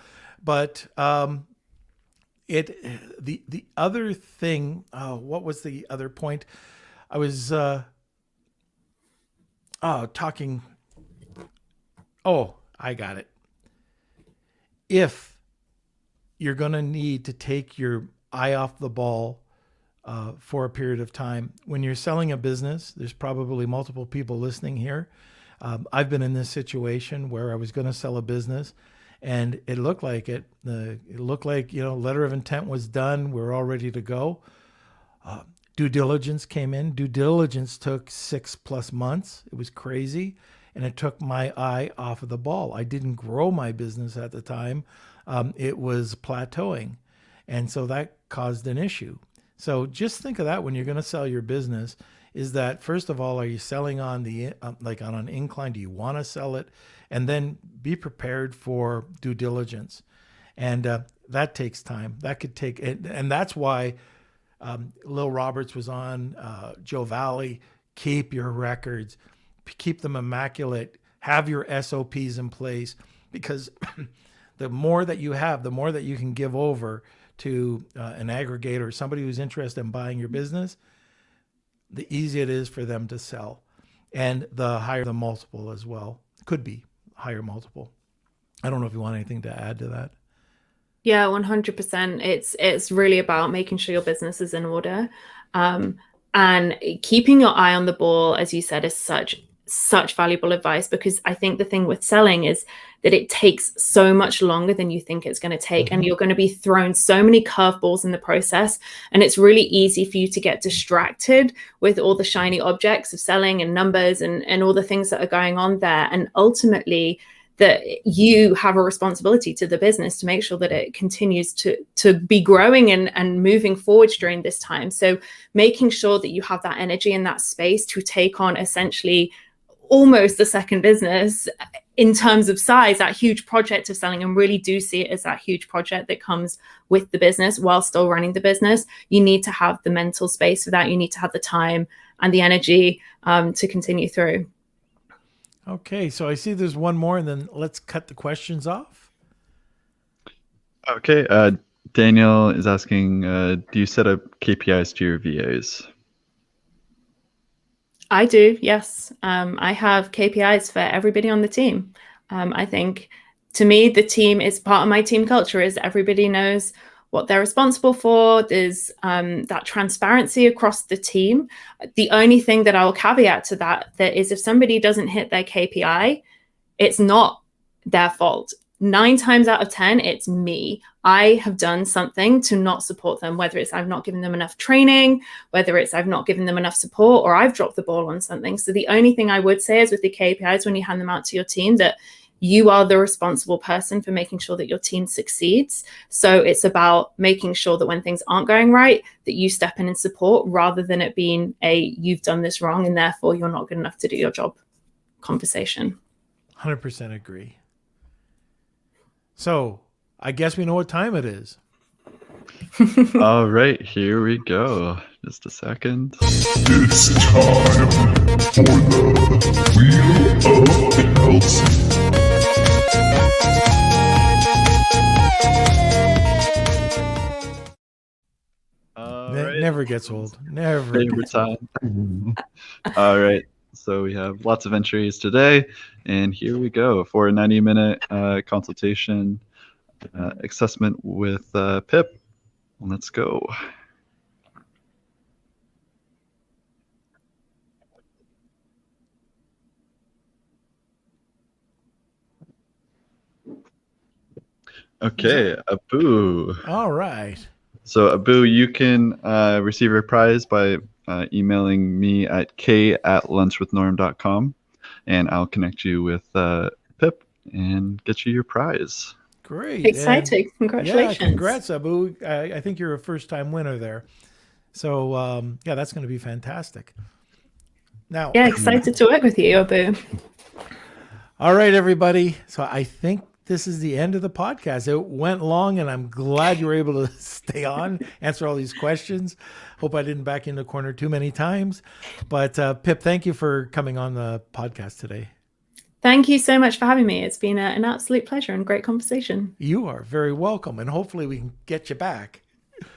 Speaker 1: But the other thing, what was the other point? I was talking. Oh, I got it. if you're going to need to take your eye off the ball for a period of time. When you're selling a business, there's probably multiple people listening here. I've been in this situation where I was going to sell a business, and it looked like it. It looked like, letter of intent was done. We're all ready to go. Due diligence came in. Due diligence took 6+ months. It was crazy, and it took my eye off of the ball. I didn't grow my business at the time. It was plateauing, and so that caused an issue. So just think of that when you're going to sell your business, is that, first of all, are you selling on the like on an incline? Do you want to sell it? And then be prepared for due diligence. And that takes time. That could take, and that's why Lil Roberts was on, Joe Valley. Keep your records, keep them immaculate, have your SOPs in place, because the more that you have, the more that you can give over to an aggregator or somebody who's interested in buying your business, the easier it is for them to sell. And the higher the multiple as well. Could be higher multiple. I don't know if you want anything to add to that.
Speaker 4: Yeah, 100%. It's really about making sure your business is in order. And keeping your eye on the ball, as you said, is such valuable advice, because I think the thing with selling is that it takes so much longer than you think it's going to take. And you're going to be thrown so many curveballs in the process. And it's really easy for you to get distracted with all the shiny objects of selling and numbers and all the things that are going on there. And ultimately, that you have a responsibility to the business to make sure that it continues to be growing and moving forward during this time. So making sure that you have that energy and that space to take on essentially almost a second business in terms of size, that huge project of selling, and really do see it as that huge project that comes with the business while still running the business. You need to have the mental space for that. You need to have the time and the energy to continue through.
Speaker 1: Okay, so I see there's one more, and then let's cut the questions off.
Speaker 3: Okay, Daniel is asking, do you set up KPIs to your VAs?
Speaker 4: I do, yes. I have KPIs for everybody on the team. I think, to me, the team is part of my team culture, is everybody knows what they're responsible for. There's that transparency across the team. The only thing that I'll caveat to that is if somebody doesn't hit their KPI, it's not their fault. 9 times out of 10, it's me. I have done something to not support them, whether it's I've not given them enough training, whether it's I've not given them enough support, or I've dropped the ball on something. So the only thing I would say is with the KPIs, when you hand them out to your team, that you are the responsible person for making sure that your team succeeds. So it's about making sure that when things aren't going right, that you step in and support, rather than it being you've done this wrong and therefore you're not good enough to do your job conversation.
Speaker 1: 100% agree. So I guess we know what time it is.
Speaker 3: All right, here we go. Just a second.
Speaker 5: It's time for the Wheel of Health.
Speaker 1: Never gets old. Never.
Speaker 3: Favorite time. All right. So we have lots of entries today, and here we go for a 90-minute consultation assessment with Pip. Let's go. Okay, Abu.
Speaker 1: All right.
Speaker 3: So Abu, you can receive your prize by emailing me at k@lunchwithnorm.com, and I'll connect you with Pip and get you your prize.
Speaker 1: Great.
Speaker 4: Exciting. Congratulations.
Speaker 1: Yeah, congrats, Abu. I think you're a first-time winner there. So, yeah, that's going to be fantastic. Now,
Speaker 4: Yeah, excited to work with you, Abu.
Speaker 1: all right, everybody. So I think this is the end of the podcast. It went long, and I'm glad you were able to stay on, answer all these questions. Hope I didn't back you in the corner too many times. But Pip, thank you for coming on the podcast today.
Speaker 4: Thank you so much for having me. It's been an absolute pleasure and great conversation.
Speaker 1: You are very welcome, and hopefully we can get you back.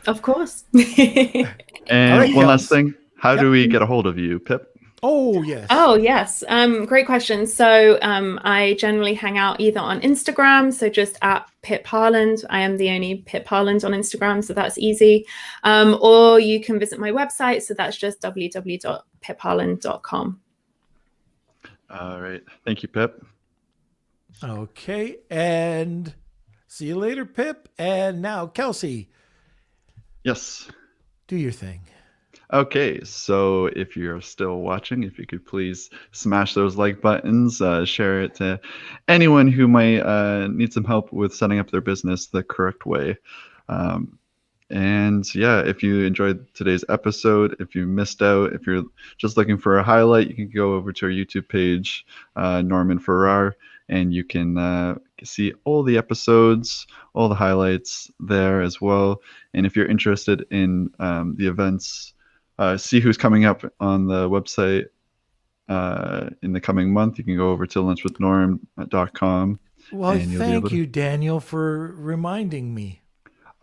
Speaker 4: Of course.
Speaker 3: And
Speaker 1: All right,
Speaker 3: one
Speaker 1: Kels.
Speaker 3: last thing, how
Speaker 1: Yep.
Speaker 3: do we get a hold of you, Pip?
Speaker 1: Oh, yes.
Speaker 4: Oh, yes. Great question. So I generally hang out either on Instagram, so just at Pip Harland. I am the only Pip Harland on Instagram, so that's easy. Or you can visit my website, so that's just www.pipharland.com.
Speaker 3: All right. Thank you, Pip.
Speaker 1: Okay. And see you later, Pip. And now, Kelsey,
Speaker 3: Yes.
Speaker 1: do your thing.
Speaker 3: Okay, so if you're still watching, if you could please smash those like buttons, share it to anyone who might need some help with setting up their business the correct way. And yeah, if you enjoyed today's episode, if you missed out, if you're just looking for a highlight, you can go over to our YouTube page, Norman Farrar, and you can see all the episodes, all the highlights there as well. And if you're interested in the events, see who's coming up on the website in the coming month. You can go over to lunchwithnorm.com.
Speaker 1: Well, thank you, Daniel, for reminding me.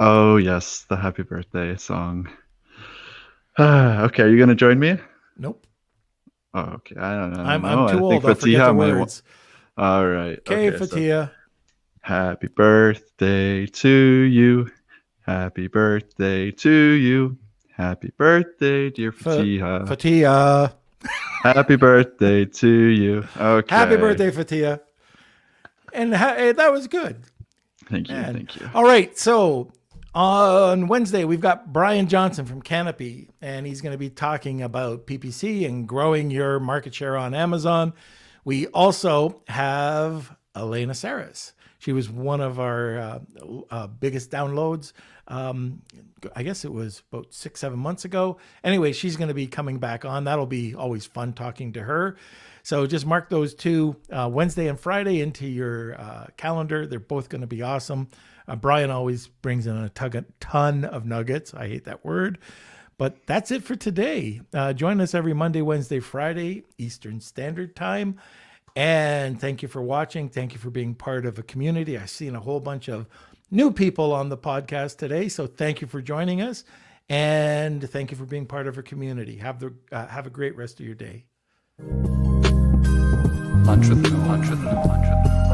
Speaker 3: Oh, yes, the happy birthday song. Okay, are you going to join me?
Speaker 1: Nope.
Speaker 3: Oh, okay. I don't know.
Speaker 1: I'm too old. I'll forget the words.
Speaker 3: All right.
Speaker 1: Okay, Fatia.
Speaker 3: So, happy birthday to you. Happy birthday to you. Happy birthday, dear Fatia.
Speaker 1: Fatia.
Speaker 3: Happy birthday to you. Okay.
Speaker 1: Happy birthday, Fatia. And that was good.
Speaker 3: Thank you. Thank you.
Speaker 1: All right. So on Wednesday, we've got Brian Johnson from Canopy, and he's going to be talking about PPC and growing your market share on Amazon. We also have Elena Saras. She was one of our biggest downloads. I guess it was about 6-7 months ago. Anyway, she's going to be coming back on. That'll be always fun talking to her. So just mark those two, Wednesday and Friday, into your calendar. They're both going to be awesome. Brian always brings in a ton of nuggets. I hate that word. But that's it for today. Join us every Monday, Wednesday, Friday, Eastern Standard Time. And thank you for watching. Thank you for being part of a community. I've seen a whole bunch of new people on the podcast today. So thank you for joining us. And thank you for being part of our community. Have a great rest of your day.
Speaker 2: Lunch with